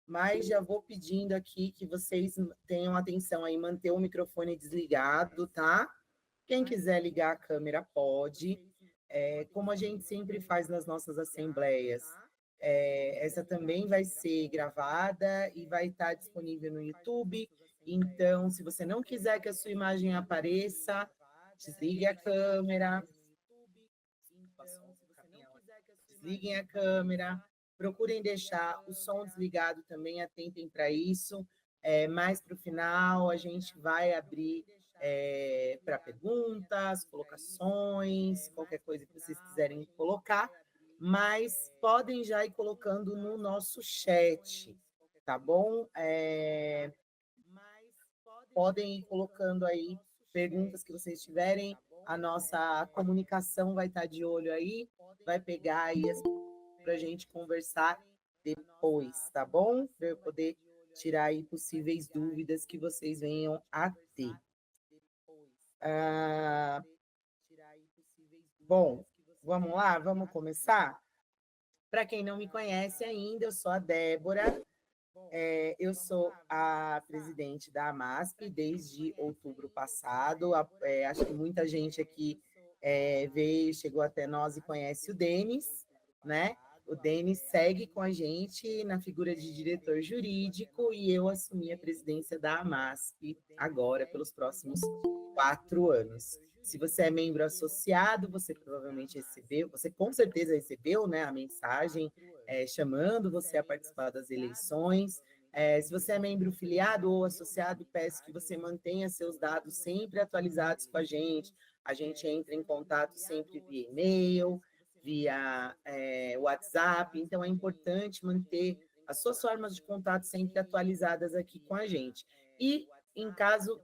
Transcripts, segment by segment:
mas já vou pedindo aqui que vocês tenham atenção aí, manter o microfone desligado, tá? Quem quiser ligar a câmera pode. Como a gente sempre faz nas nossas assembleias, essa também vai ser gravada e vai estar disponível no YouTube. Então, se você não quiser que a sua imagem apareça, desligue a câmera. Desliguem a câmera, procurem deixar o som desligado também, atentem para isso. Mais para o final, a gente vai abrir para perguntas, colocações, qualquer coisa que vocês quiserem colocar, mas podem já ir colocando no nosso chat, tá bom? Podem ir colocando aí perguntas que vocês tiverem, a nossa comunicação vai estar de olho aí, vai pegar aí as para a gente conversar depois, tá bom? Para eu poder tirar aí possíveis dúvidas que vocês venham a ter. Bom, vamos lá, vamos começar? Para quem não me conhece ainda, eu sou a Débora, eu sou a presidente da AMASP desde outubro passado. Acho que muita gente aqui veio, chegou até nós e conhece o Denis, né? O Denis segue com a gente na figura de diretor jurídico e eu assumi a presidência da AMASP agora, pelos próximos 4 anos. Se você é membro associado, você provavelmente recebeu, você com certeza recebeu, né, a mensagem chamando você a participar das eleições. Se você é membro filiado ou associado, peço que você mantenha seus dados sempre atualizados com a gente. A gente entra em contato sempre via e-mail, via WhatsApp, então é importante manter as suas formas de contato sempre atualizadas aqui com a gente. E, em caso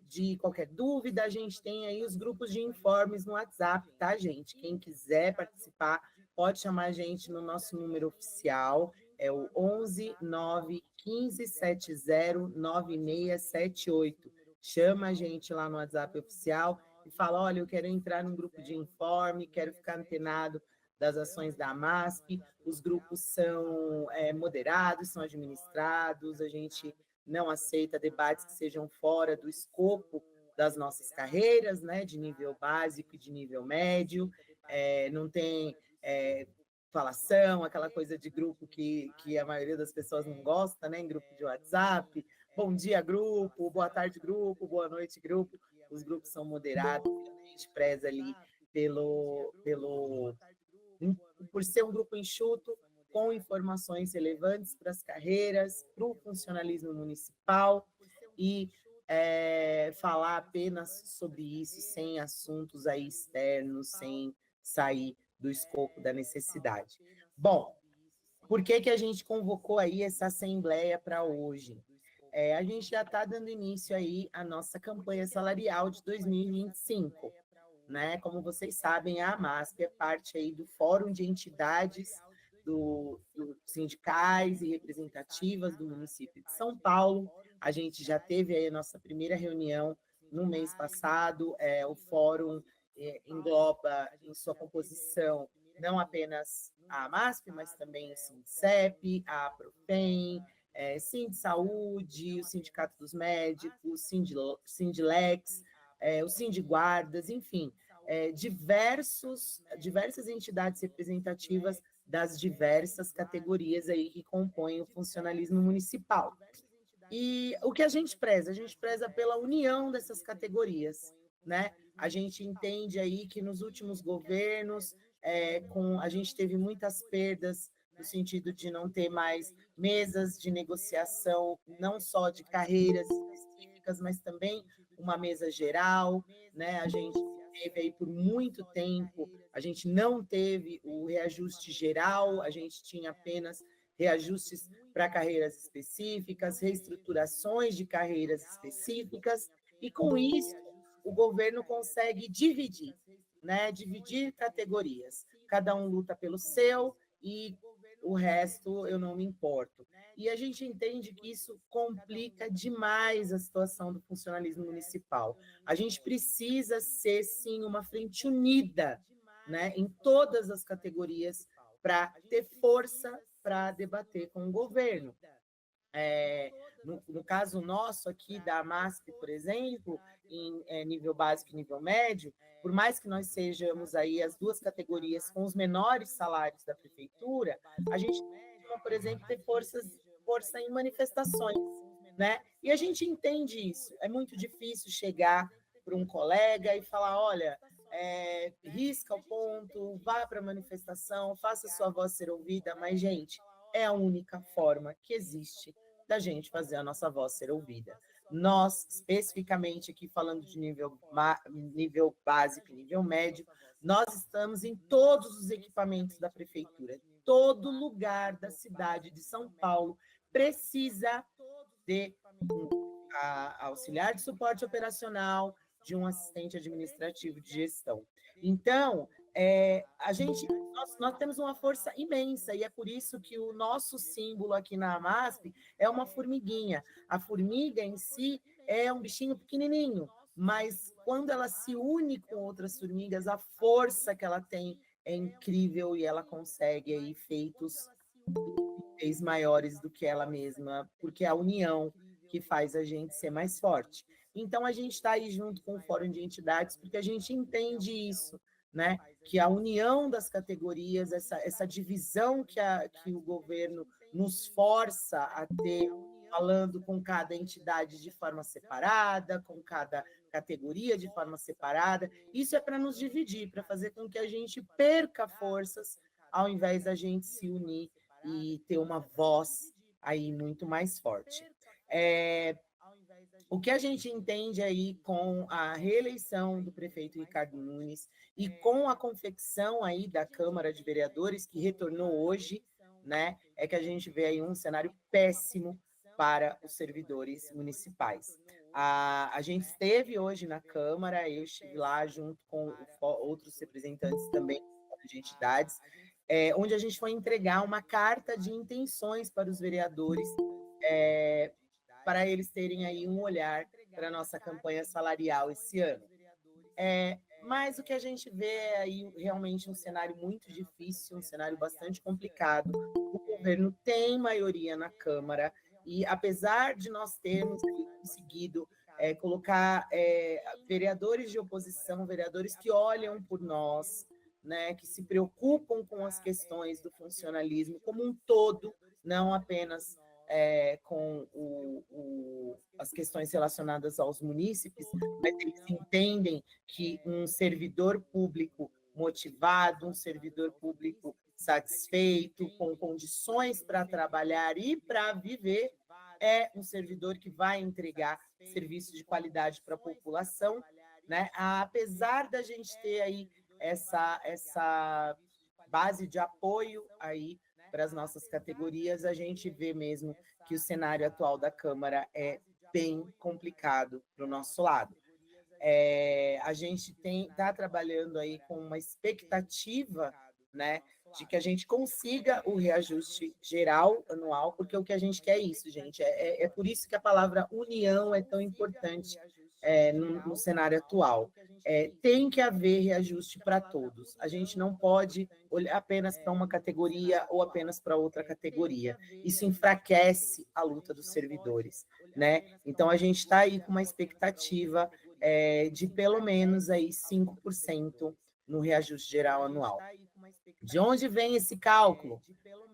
de qualquer dúvida, a gente tem aí os grupos de informes no WhatsApp, tá, gente? Quem quiser participar, pode chamar a gente no nosso número oficial, é o 11 9 15 70 9678. Chama a gente lá no WhatsApp oficial e fala, olha, eu quero entrar num grupo de informe, quero ficar antenado das ações da AMASP, os grupos são moderados, são administrados, a gente não aceita debates que sejam fora do escopo das nossas carreiras, né, de nível básico e de nível médio, não tem falação, aquela coisa de grupo que a maioria das pessoas não gosta, né, em grupo de WhatsApp, bom dia grupo, boa tarde grupo, boa noite grupo, os grupos são moderados, a gente preza ali por ser um grupo enxuto, com informações relevantes para as carreiras, para o funcionalismo municipal e falar apenas sobre isso, sem assuntos aí externos, sem sair do escopo da necessidade. Bom, por que a gente convocou aí essa assembleia para hoje? A gente já está dando início aí à nossa campanha salarial de 2025. Né? Como vocês sabem, a AMASP é parte aí do Fórum de Entidades do sindicais e representativas do município de São Paulo. A gente já teve aí a nossa primeira reunião no mês passado. O fórum engloba em sua composição não apenas a AMASP, mas também o Sindicep, a Profem, Sindsaúde, o Sindicato dos Médicos, Sindilex, o Sindiguardas, enfim, diversas entidades representativas das diversas categorias aí que compõem o funcionalismo municipal. E o que a gente preza? A gente preza pela união dessas categorias, né? A gente entende aí que nos últimos governos, a gente teve muitas perdas no sentido de não ter mais mesas de negociação, não só de carreiras específicas, mas também uma mesa geral, né? A gente teve aí por muito tempo, a gente não teve o reajuste geral, a gente tinha apenas reajustes para carreiras específicas, reestruturações de carreiras específicas, e com isso o governo consegue dividir, né? Dividir categorias. Cada um luta pelo seu e o resto eu não me importo. E a gente entende que isso complica demais a situação do funcionalismo municipal. A gente precisa ser, sim, uma frente unida, né, em todas as categorias para ter força para debater com o governo. No caso nosso aqui da MASP, por exemplo, em nível básico e nível médio, por mais que nós sejamos aí as duas categorias com os menores salários da prefeitura, a gente costuma, por exemplo, ter força em manifestações, né? E a gente entende isso. É muito difícil chegar para um colega e falar, olha, risca o ponto, vá para a manifestação, faça sua voz ser ouvida, mas, gente, é a única forma que existe da gente fazer a nossa voz ser ouvida. Nós, especificamente aqui falando de nível básico e nível médio, nós estamos em todos os equipamentos da prefeitura. Todo lugar da cidade de São Paulo precisa de auxiliar de suporte operacional, de um assistente administrativo de gestão. Então, nós temos uma força imensa, e é por isso que o nosso símbolo aqui na AMASP é uma formiguinha. A formiga em si é um bichinho pequenininho, mas quando ela se une com outras formigas, a força que ela tem é incrível e ela consegue aí feitos maiores do que ela mesma, porque é a união que faz a gente ser mais forte. Então, a gente está aí junto com o Fórum de Entidades, porque a gente entende isso, né? Que a união das categorias, essa divisão que o governo nos força a ter, falando com cada entidade de forma separada, com cada categoria de forma separada, isso é para nos dividir, para fazer com que a gente perca forças, ao invés da gente se unir e ter uma voz aí muito mais forte. O que a gente entende aí com a reeleição do prefeito Ricardo Nunes e com a confecção aí da Câmara de Vereadores, que retornou hoje, né, é que a gente vê aí um cenário péssimo para os servidores municipais. A gente esteve hoje na Câmara, eu estive lá junto com outros representantes também de entidades, onde a gente foi entregar uma carta de intenções para os vereadores, para eles terem aí um olhar para a nossa campanha salarial esse ano. Mas o que a gente vê é aí realmente um cenário muito difícil, um cenário bastante complicado. O governo tem maioria na Câmara e, apesar de nós termos conseguido colocar vereadores de oposição, vereadores que olham por nós, né, que se preocupam com as questões do funcionalismo como um todo, não apenas com as questões relacionadas aos munícipes, mas eles entendem que um servidor público motivado, um servidor público satisfeito, com condições para trabalhar e para viver, é um servidor que vai entregar serviço de qualidade para a população, né? Apesar da gente ter aí essa base de apoio aí para as nossas categorias, a gente vê mesmo que o cenário atual da Câmara é bem complicado para o nosso lado. A gente está trabalhando aí com uma expectativa, né, de que a gente consiga o reajuste geral anual, porque o que a gente quer é isso, gente. É por isso que a palavra união é tão importante no cenário atual. Tem que haver reajuste para todos. A gente não pode olhar apenas para uma categoria ou apenas para outra categoria. Isso enfraquece a luta dos servidores, né? Então, a gente está aí com uma expectativa de pelo menos aí 5% no reajuste geral anual. De onde vem esse cálculo?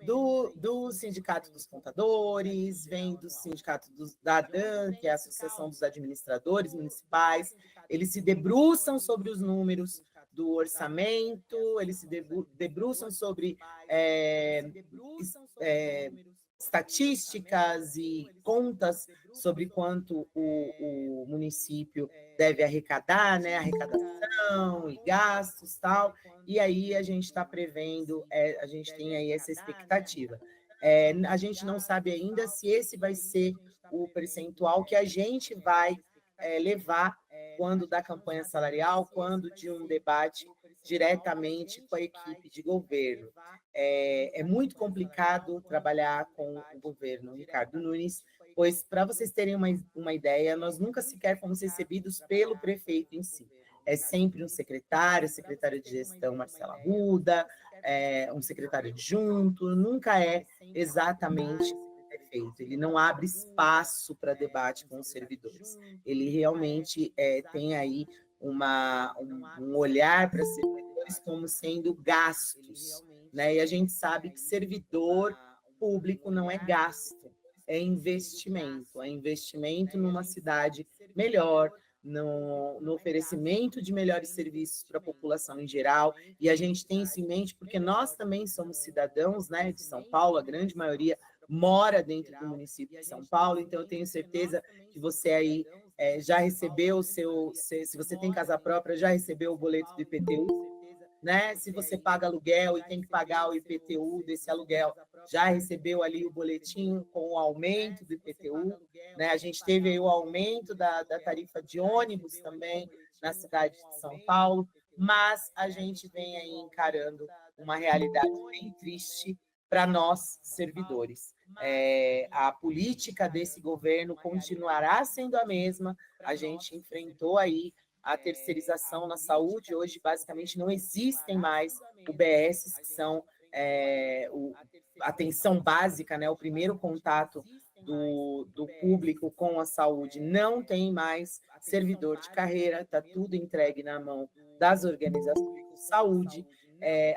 Do Sindicato dos Contadores, vem do Sindicato da ADAM, que é a Associação dos Administradores Municipais. Eles se debruçam sobre os números do orçamento, eles se debruçam sobre estatísticas e contas sobre quanto o município deve arrecadar, né, arrecadação e gastos, tal, e aí a gente está prevendo, a gente tem aí essa expectativa. A gente não sabe ainda se esse vai ser o percentual que a gente vai levar quando da campanha salarial, quando de um debate diretamente com a equipe de governo. É muito complicado trabalhar com o governo Ricardo Nunes, pois, para vocês terem uma ideia, nós nunca sequer fomos recebidos pelo prefeito em si. É sempre um secretário de gestão, Marcela Arruda, um secretário adjunto, nunca é exatamente prefeito, ele não abre espaço para debate com os servidores. Ele realmente tem aí um olhar para servidores como sendo gastos, né? E a gente sabe que servidor público não é gasto, é investimento numa cidade melhor, no oferecimento de melhores serviços para a população em geral, e a gente tem isso em mente porque nós também somos cidadãos, né, de São Paulo, a grande maioria mora dentro do município de São Paulo, então eu tenho certeza que você aí já recebeu se você tem casa própria, já recebeu o boleto do IPTU, né? Se você paga aluguel e tem que pagar o IPTU desse aluguel, já recebeu ali o boletim com o aumento do IPTU, né? A gente teve aí o aumento da tarifa de ônibus também na cidade de São Paulo, mas a gente vem aí encarando uma realidade bem triste para nós, servidores. A política desse governo continuará sendo a mesma, a gente enfrentou aí a terceirização na saúde, hoje basicamente não existem mais UBSs, que são a atenção básica, né, o primeiro contato do público com a saúde, não tem mais servidor de carreira, está tudo entregue na mão das organizações de saúde.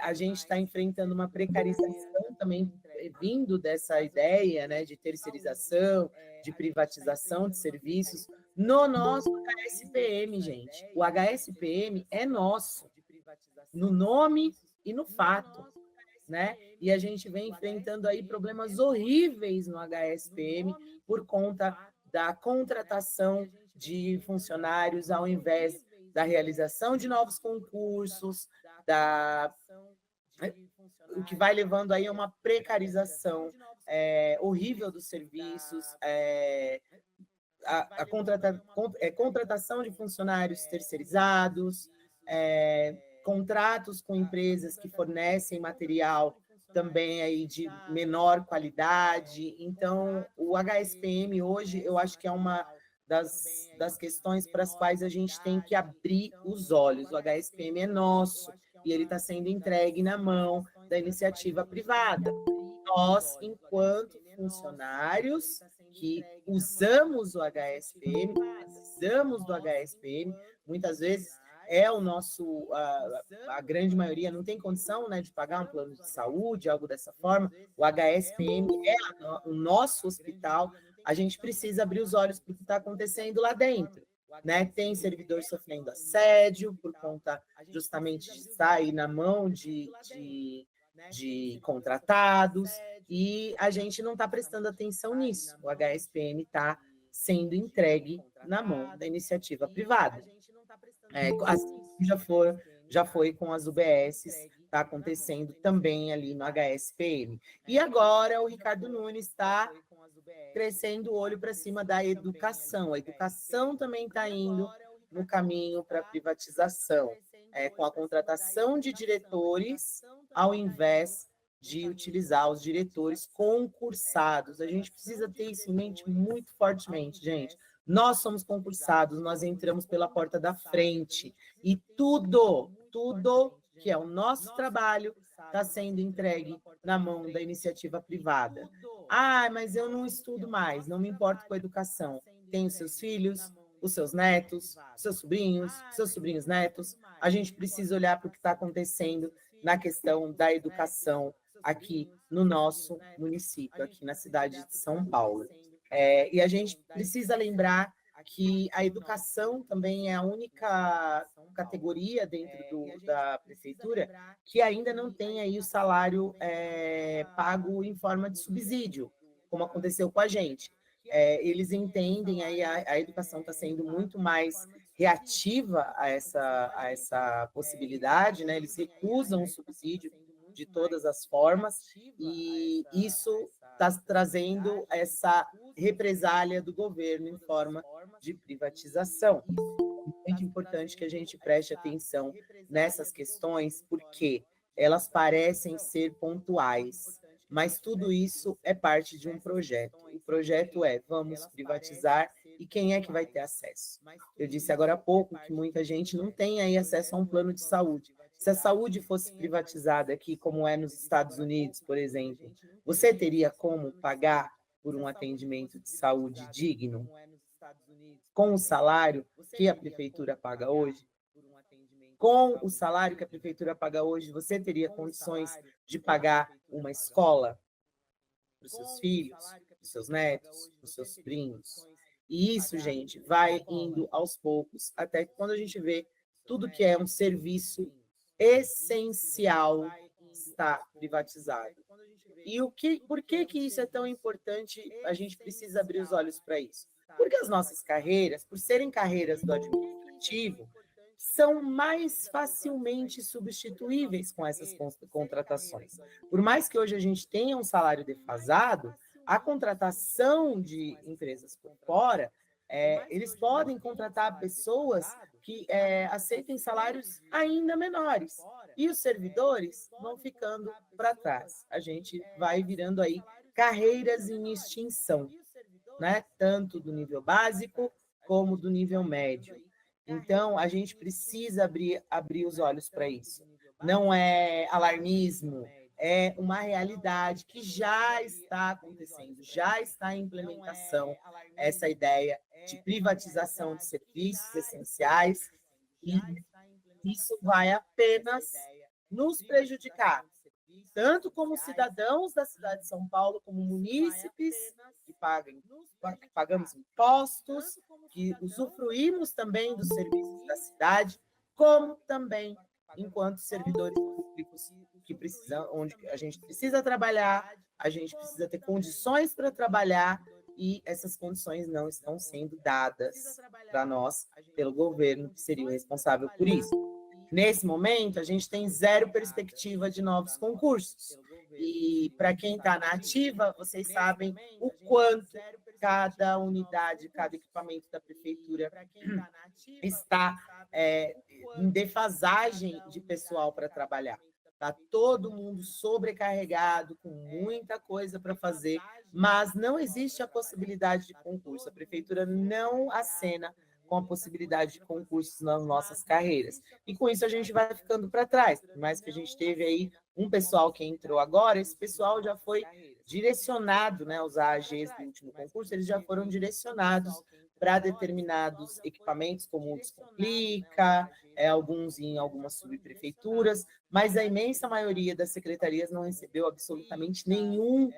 A gente está enfrentando uma precarização também, vindo dessa ideia, né, de terceirização, de privatização de serviços, no nosso HSPM, gente. O HSPM é nosso, no nome e no fato, né? E a gente vem enfrentando aí problemas horríveis no HSPM por conta da contratação de funcionários ao invés da realização de novos concursos, o que vai levando aí a uma precarização horrível dos serviços, a contratação de funcionários terceirizados, contratos com empresas que fornecem material também aí de menor qualidade. Então, o HSPM hoje, eu acho que é uma das questões para as quais a gente tem que abrir os olhos. O HSPM é nosso e ele está sendo entregue na mão da iniciativa privada. Nós, enquanto funcionários que usamos o HSPM, precisamos do HSPM, muitas vezes o nosso, a grande maioria não tem condição, né, de pagar um plano de saúde, algo dessa forma, o HSPM o nosso hospital, a gente precisa abrir os olhos para o que está acontecendo lá dentro. Né? Tem servidor sofrendo assédio por conta justamente de estar aí na mão de contratados, e a gente não está prestando atenção nisso. O HSPM está sendo entregue na mão da iniciativa privada. Assim já foi com as UBSs, está acontecendo também ali no HSPM. E agora o Ricardo Nunes está crescendo o olho para cima da educação. A educação também está indo no caminho para a privatização, com a contratação de diretores, ao invés de utilizar os diretores concursados. A gente precisa ter isso em mente muito fortemente, gente. Nós somos concursados, nós entramos pela porta da frente, e tudo que é o nosso trabalho está sendo entregue na mão da iniciativa privada. Ah, mas eu não estudo mais, não me importo com a educação. Tenho seus filhos, os seus netos, seus sobrinhos netos. A gente precisa olhar para o que está acontecendo na questão da educação aqui no nosso município, aqui na cidade de São Paulo. E a gente precisa lembrar que a educação também é a única categoria dentro da prefeitura que ainda não tem aí o salário pago em forma de subsídio, como aconteceu com a gente. Eles entendem, aí a educação está sendo muito mais reativa a essa possibilidade, né? Eles recusam o subsídio de todas as formas, e isso está trazendo essa represália do governo em forma de privatização. É muito importante que a gente preste atenção nessas questões, porque elas parecem ser pontuais, mas tudo isso é parte de um projeto. O projeto vamos privatizar, e quem é que vai ter acesso? Eu disse agora há pouco que muita gente não tem aí acesso a um plano de saúde. Se a saúde fosse privatizada aqui, como é nos Estados Unidos, por exemplo, você teria como pagar por um atendimento de saúde digno? Com o salário que a prefeitura paga hoje? Com o salário que a prefeitura paga hoje, você teria condições de pagar uma escola para os seus filhos, para os seus netos, para os seus primos? E isso, gente, vai indo aos poucos, até que quando a gente vê tudo que é um serviço essencial está privatizado. E por que que isso é tão importante? A gente precisa abrir os olhos para isso. Porque as nossas carreiras, por serem carreiras do administrativo, são mais facilmente substituíveis com essas contratações. Por mais que hoje a gente tenha um salário defasado, a contratação de empresas por fora, eles podem contratar pessoas que aceitem salários ainda menores. E os servidores vão ficando para trás. A gente vai virando aí carreiras em extinção, né? Tanto do nível básico como do nível médio. Então, a gente precisa abrir os olhos para isso. Não é alarmismo, é uma realidade que já está acontecendo, já está em implementação essa ideia de privatização de serviços essenciais, e isso vai apenas nos prejudicar, tanto como cidadãos da cidade de São Paulo, como munícipes que pagamos impostos, que usufruímos também dos serviços da cidade, como também enquanto servidores públicos que precisam, onde a gente precisa trabalhar, a gente precisa ter condições para trabalhar e essas condições não estão sendo dadas para nós pelo governo, que seria o responsável por isso. Nesse momento, a gente tem zero perspectiva de novos concursos. E para quem está na ativa, vocês sabem o quanto cada unidade, cada equipamento da prefeitura está em defasagem de pessoal para trabalhar. Está todo mundo sobrecarregado, com muita coisa para fazer, mas não existe a possibilidade de concurso. A prefeitura não acena com a possibilidade de concursos nas nossas carreiras. E com isso a gente vai ficando para trás. Por mais que a gente teve aí um pessoal que entrou agora, esse pessoal já foi direcionado, né, os AAGs do último concurso, eles já foram direcionados para determinados equipamentos, como o Descomplica, alguns em algumas subprefeituras, mas a imensa maioria das secretarias não recebeu absolutamente nenhum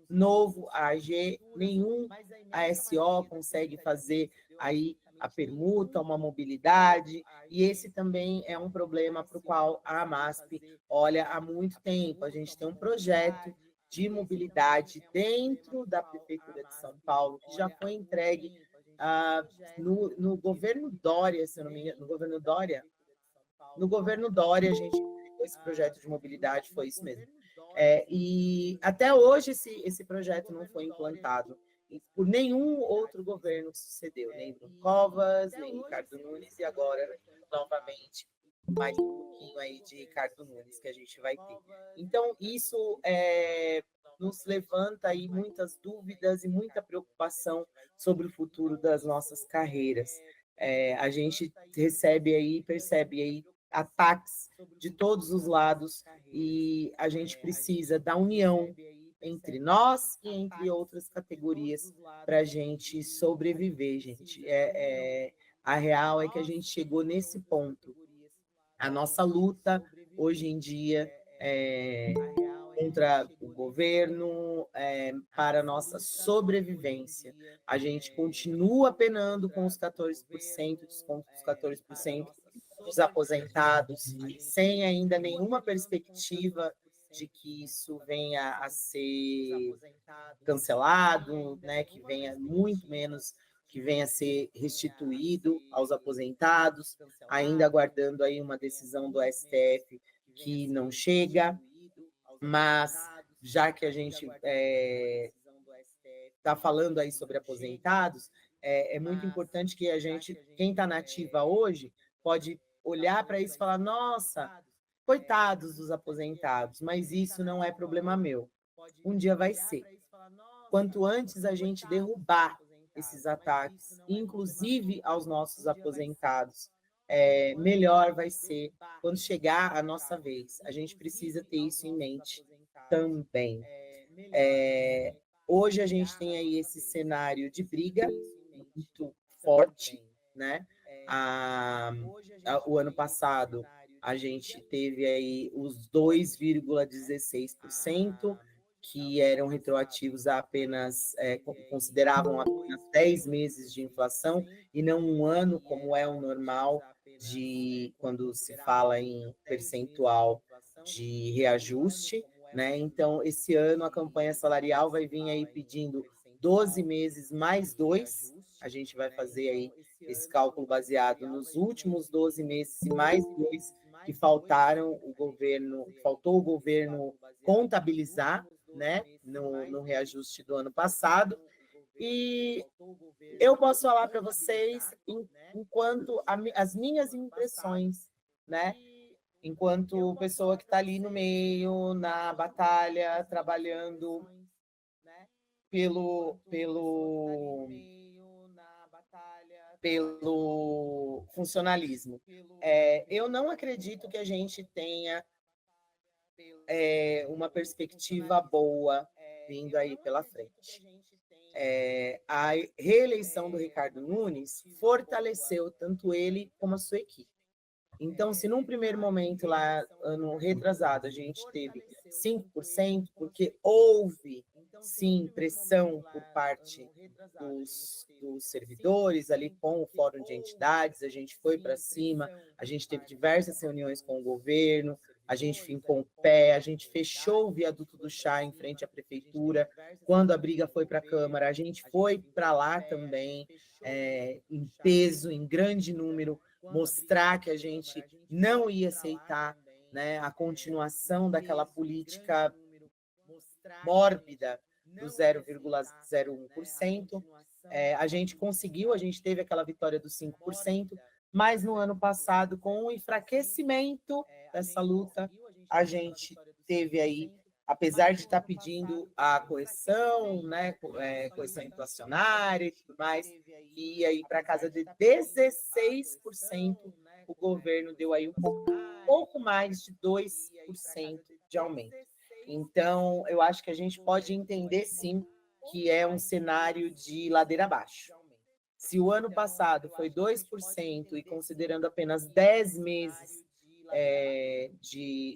novo AAG, nenhum ASO consegue fazer aí a permuta, uma mobilidade, e esse também é um problema para o qual a AMASP olha há muito tempo. A gente tem um projeto de mobilidade dentro da Prefeitura de São Paulo, que já foi entregue no governo Dória, se eu não me engano, no governo Dória a gente entregou esse projeto de mobilidade, foi isso mesmo. E até hoje esse projeto não foi implantado por nenhum outro governo que sucedeu, nem Bruno Covas, nem Ricardo Nunes, e agora, novamente, mais um pouquinho aí de Ricardo Nunes que a gente vai ter. Então, isso nos levanta aí muitas dúvidas e muita preocupação sobre o futuro das nossas carreiras. A gente recebe aí, percebe aí ataques de todos os lados e a gente precisa da união entre nós e entre outras categorias para a gente sobreviver, gente. A real é que a gente chegou nesse ponto. A nossa luta, hoje em dia, contra o governo, para a nossa sobrevivência. A gente continua penando com os 14%, desconto dos 14% dos aposentados, sem ainda nenhuma perspectiva de que isso venha a ser cancelado, né, que venha muito menos, que venha a ser restituído aos aposentados, ainda aguardando aí uma decisão do STF que não chega, mas já que a gente está falando aí sobre aposentados, é muito importante que a gente, quem está na ativa hoje, pode olhar para isso e falar, nossa, coitados dos aposentados, mas isso não é problema meu. Um dia vai ser. Quanto antes a gente derrubar esses ataques, inclusive aos nossos aposentados, melhor vai ser quando chegar a nossa vez. A gente precisa ter isso em mente também. Hoje a gente tem aí esse cenário de briga muito forte, né? O ano passado a gente teve aí os 2,16%, que eram retroativos a apenas, consideravam apenas 10 meses de inflação, e não um ano, como é o normal de quando se fala em percentual de reajuste, né? Então, esse ano a campanha salarial vai vir aí pedindo 12 meses mais dois. A gente vai fazer aí esse cálculo baseado nos últimos 12 meses e mais dois que faltou o governo contabilizar, né, no reajuste do ano passado. E eu posso falar para vocês enquanto as minhas impressões, né, enquanto pessoa que está ali no meio, na batalha, trabalhando pelo funcionalismo. Eu não acredito que a gente tenha uma perspectiva boa vindo aí pela frente. A reeleição do Ricardo Nunes fortaleceu tanto ele como a sua equipe. Então, se num primeiro momento, lá, ano retrasado, a gente teve 5%, porque houve, sim, pressão por parte dos servidores ali com o Fórum de Entidades, a gente foi para cima, a gente teve diversas reuniões com o governo, a gente fincou o pé, a gente fechou o viaduto do chá em frente à prefeitura. Quando a briga foi para a Câmara, a gente foi para lá também, em peso, em grande número, mostrar que a gente não ia aceitar, né, a continuação daquela política mórbida do 0,01%. A gente conseguiu, a gente teve aquela vitória dos 5%, mas no ano passado, com o enfraquecimento dessa luta, a gente teve aí, apesar de estar pedindo a correção, né, correção inflacionária e tudo mais, e aí para casa de 16%, o governo deu aí pouco mais de 2% de aumento. Então, eu acho que a gente pode entender, sim, que é um cenário de ladeira abaixo. Se o ano passado foi 2%, e considerando apenas 10 meses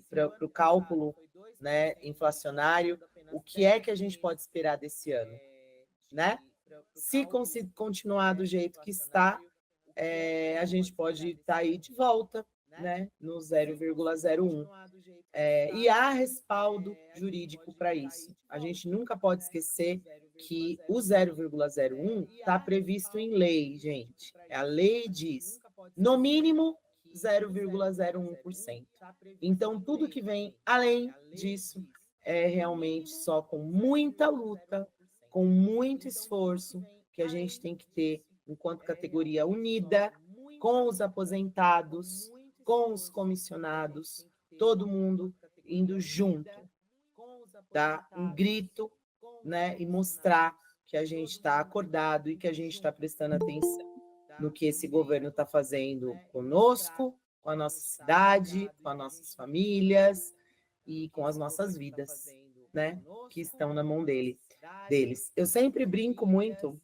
para o cálculo, né, inflacionário, o que é que a gente pode esperar desse ano? Né? Se continuar do jeito que está, a gente pode estar aí de volta, né, no 0,01. E há respaldo jurídico para isso. A gente nunca pode esquecer que o 0,01 está previsto em lei, gente. A lei diz, no mínimo, 0,01%. Então, tudo que vem além disso é realmente só com muita luta, com muito esforço, que a gente tem que ter, enquanto categoria unida, com os aposentados, com os comissionados, todo mundo indo junto, dar um grito, né, e mostrar que a gente está acordado e que a gente está prestando atenção no que esse governo está fazendo conosco, com a nossa cidade, com as nossas famílias e com as nossas vidas, né, que estão na mão deles. Eu sempre brinco muito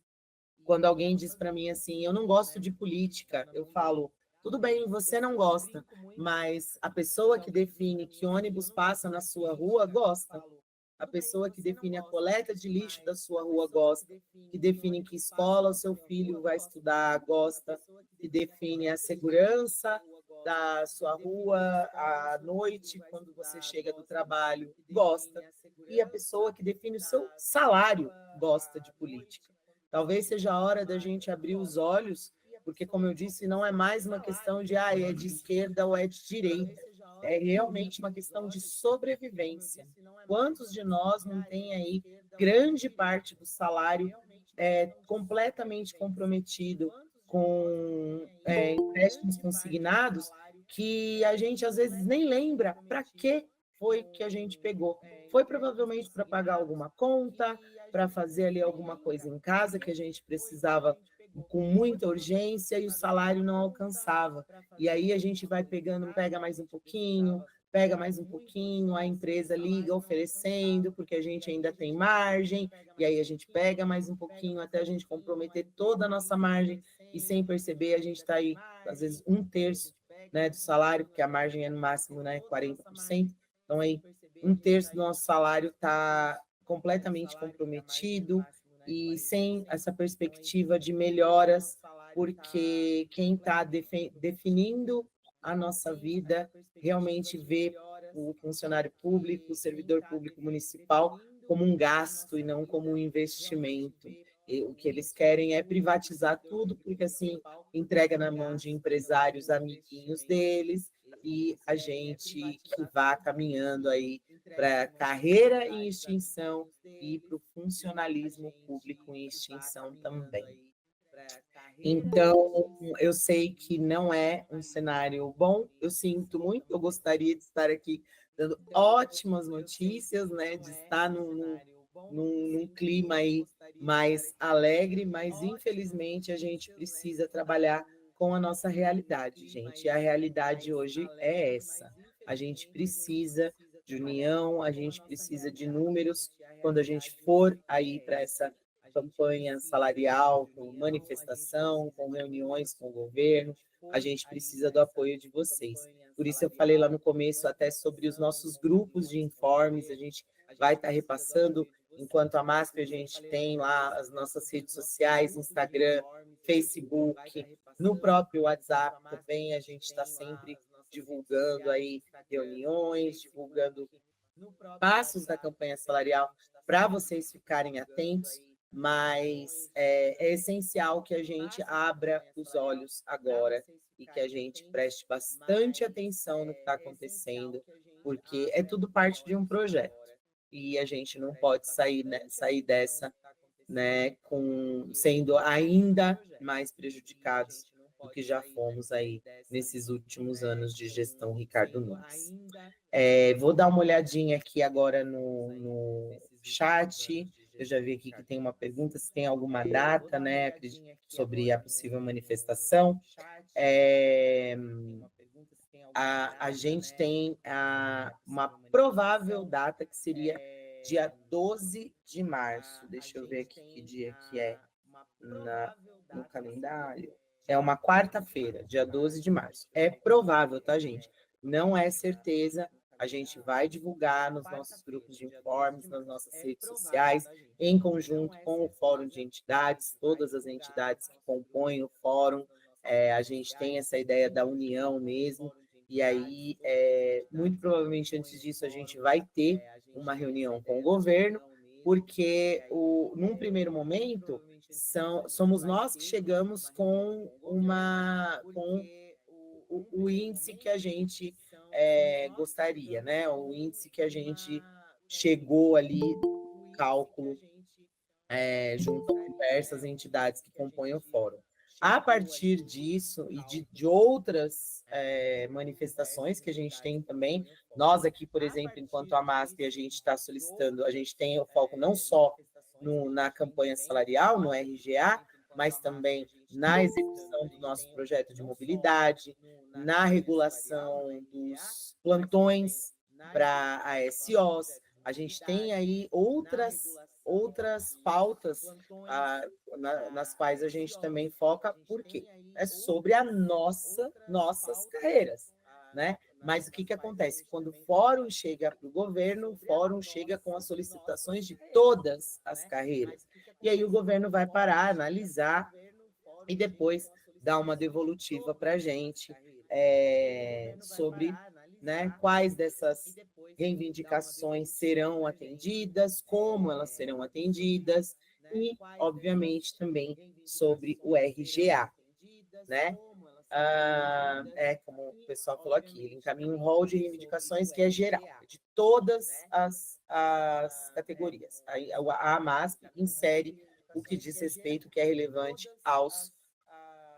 quando alguém diz para mim assim, eu não gosto de política, eu falo, tudo bem, você não gosta, mas a pessoa que define que ônibus passa na sua rua gosta. A pessoa que define a coleta de lixo da sua rua gosta, que define que escola o seu filho vai estudar gosta, que define a segurança da sua rua à noite, quando você chega do trabalho, gosta. E a pessoa que define o seu salário gosta de política. Talvez seja a hora da gente abrir os olhos, porque, como eu disse, não é mais uma questão de é de esquerda ou é de direita. É realmente uma questão de sobrevivência. Quantos de nós não tem aí grande parte do salário completamente comprometido com empréstimos consignados, que a gente às vezes nem lembra para que foi que a gente pegou? Foi provavelmente para pagar alguma conta, para fazer ali alguma coisa em casa que a gente precisava com muita urgência e o salário não alcançava. E aí a gente vai pegando, pega mais um pouquinho, pega mais um pouquinho, a empresa liga oferecendo, porque a gente ainda tem margem, e aí a gente pega mais um pouquinho até a gente comprometer toda a nossa margem, e sem perceber a gente está aí, às vezes, um terço, né, do salário, porque a margem é no máximo, né, 40%, então aí um terço do nosso salário está completamente comprometido e sem essa perspectiva de melhoras, porque quem está definindo a nossa vida realmente vê o funcionário público, o servidor público municipal, como um gasto e não como um investimento. E o que eles querem é privatizar tudo, porque assim entrega na mão de empresários amiguinhos deles e a gente que vá caminhando aí para carreira em extinção e para o funcionalismo público em extinção também. Então, eu sei que não é um cenário bom, eu sinto muito, eu gostaria de estar aqui dando ótimas notícias, né, de estar num clima aí mais alegre, mas infelizmente a gente precisa trabalhar com a nossa realidade, gente. E a realidade hoje é essa. A gente precisa de união, a gente precisa de números quando a gente for aí para essa campanha salarial, com manifestação, com reuniões com o governo, a gente precisa do apoio de vocês. Por isso eu falei lá no começo até sobre os nossos grupos de informes, a gente vai estar repassando, enquanto a MASP a gente tem lá as nossas redes sociais, Instagram, Facebook, no próprio WhatsApp também a gente está sempre divulgando aí reuniões, divulgando passos da campanha salarial para vocês ficarem atentos, mas é essencial que a gente abra os olhos agora e que a gente preste bastante atenção no que está acontecendo, porque é tudo parte de um projeto e a gente não pode sair dessa, né, sendo ainda mais prejudicados do que já fomos aí nesses últimos anos de gestão Ricardo Nunes. Vou dar uma olhadinha aqui agora no chat. Eu já vi aqui que tem uma pergunta se tem alguma data, né, sobre a possível manifestação. A gente tem uma provável data que seria dia 12 de março. Deixa eu ver aqui que dia que é no calendário. É uma quarta-feira, dia 12 de março. É provável, tá, gente? Não é certeza. A gente vai divulgar nos nossos grupos de informes, nas nossas redes sociais, em conjunto com o Fórum de Entidades, todas as entidades que compõem o Fórum. A gente tem essa ideia da união mesmo, e aí, muito provavelmente, antes disso, a gente vai ter uma reunião com o governo, porque, num primeiro momento, somos nós que chegamos com o índice que a gente gostaria, né? O índice que a gente chegou ali, cálculo, junto a diversas entidades que compõem o fórum. A partir disso e de outras manifestações que a gente tem também, nós aqui, por exemplo, enquanto a MASP, a gente está solicitando, a gente tem o foco não só na campanha salarial, no RGA, mas também na execução do nosso projeto de mobilidade, na regulação dos plantões para ASOs. A gente tem aí outras pautas nas quais a gente também foca, porque é sobre nossas carreiras, né? Mas o que acontece? Quando o fórum chega para o governo, o fórum chega com as solicitações de todas as carreiras. E aí o governo vai parar, analisar e depois dar uma devolutiva para a gente sobre, né, quais dessas reivindicações serão atendidas, como elas serão atendidas e, obviamente, também sobre o RGA, né? Como o pessoal falou aqui, ele encaminha um rol de reivindicações que é geral, de todas as categorias. A AMASP insere o que diz respeito, que é relevante aos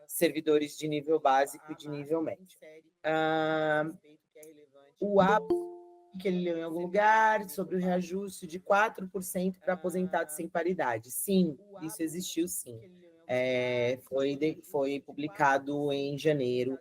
servidores de nível básico e de nível médio. O A que ele leu em algum lugar sobre o reajuste de 4% para aposentados sem paridade. Sim, isso existiu sim. Foi publicado em janeiro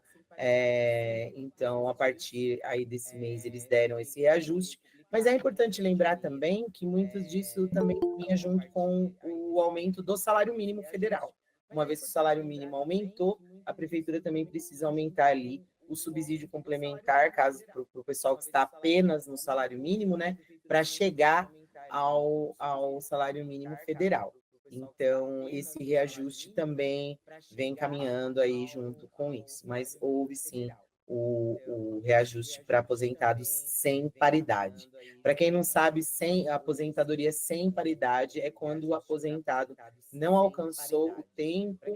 Então, a partir aí desse mês, eles deram esse reajuste, mas é importante lembrar também que muito disso também vinha junto com o aumento do salário mínimo federal. Uma vez que o salário mínimo aumentou, a prefeitura também precisa aumentar ali o subsídio complementar, caso para o pessoal que está apenas no salário mínimo, né, para chegar ao salário mínimo federal. Então, esse reajuste também vem caminhando aí junto com isso, mas houve sim o reajuste para aposentados sem paridade. Para quem não sabe, a aposentadoria sem paridade é quando o aposentado não alcançou o tempo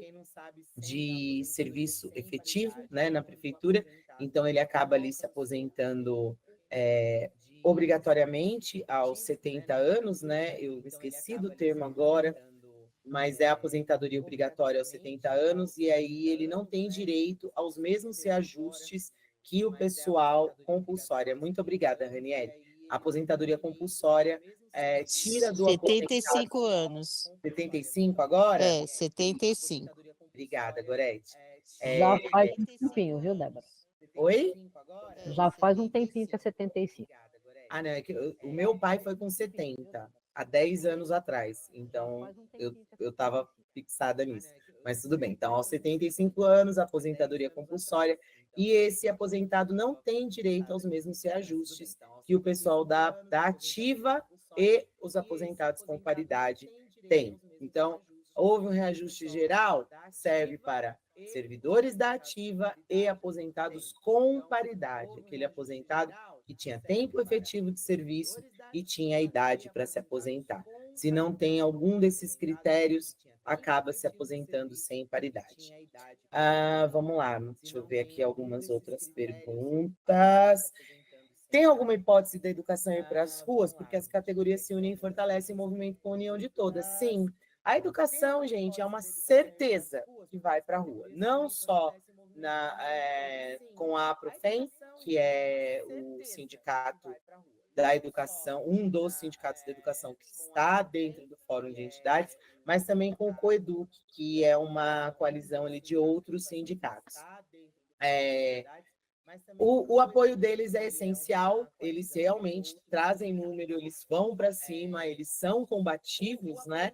de serviço efetivo, né, na prefeitura, então ele acaba ali se aposentando obrigatoriamente aos 70 anos, né? Eu esqueci do termo agora, mas é a aposentadoria obrigatória aos 70 anos, e aí ele não tem direito aos mesmos reajustes que o pessoal compulsória. Muito obrigada, Ranieri. A aposentadoria compulsória tira do aposentado... 75 anos. 75 agora? 75. Obrigada, Gorete. Já faz um tempinho, viu, Débora? Oi? Já faz um tempinho que é 75. Ah, não, é que o meu pai foi com 70, há 10 anos atrás, então eu estava fixada nisso. Mas tudo bem, então aos 75 anos, aposentadoria compulsória, e esse aposentado não tem direito aos mesmos reajustes que o pessoal da ativa e os aposentados com paridade têm. Então, houve um reajuste geral, serve para servidores da ativa e aposentados com paridade, aquele aposentado que tinha tempo efetivo de serviço e tinha a idade para se aposentar. Se não tem algum desses critérios, acaba se aposentando sem paridade. Vamos lá, deixa eu ver aqui algumas outras perguntas. Tem alguma hipótese da educação ir para as ruas? Porque as categorias se unem e fortalecem o movimento com a união de todas. Sim, a educação, gente, é uma certeza que vai para a rua. Não só com a Aprofem, que é o sindicato da educação, um dos sindicatos da educação que está dentro do Fórum de Entidades, mas também com o Coeduc, que é uma coalizão ali de outros sindicatos. O apoio deles é essencial, eles realmente trazem número, eles vão para cima, eles são combativos, né?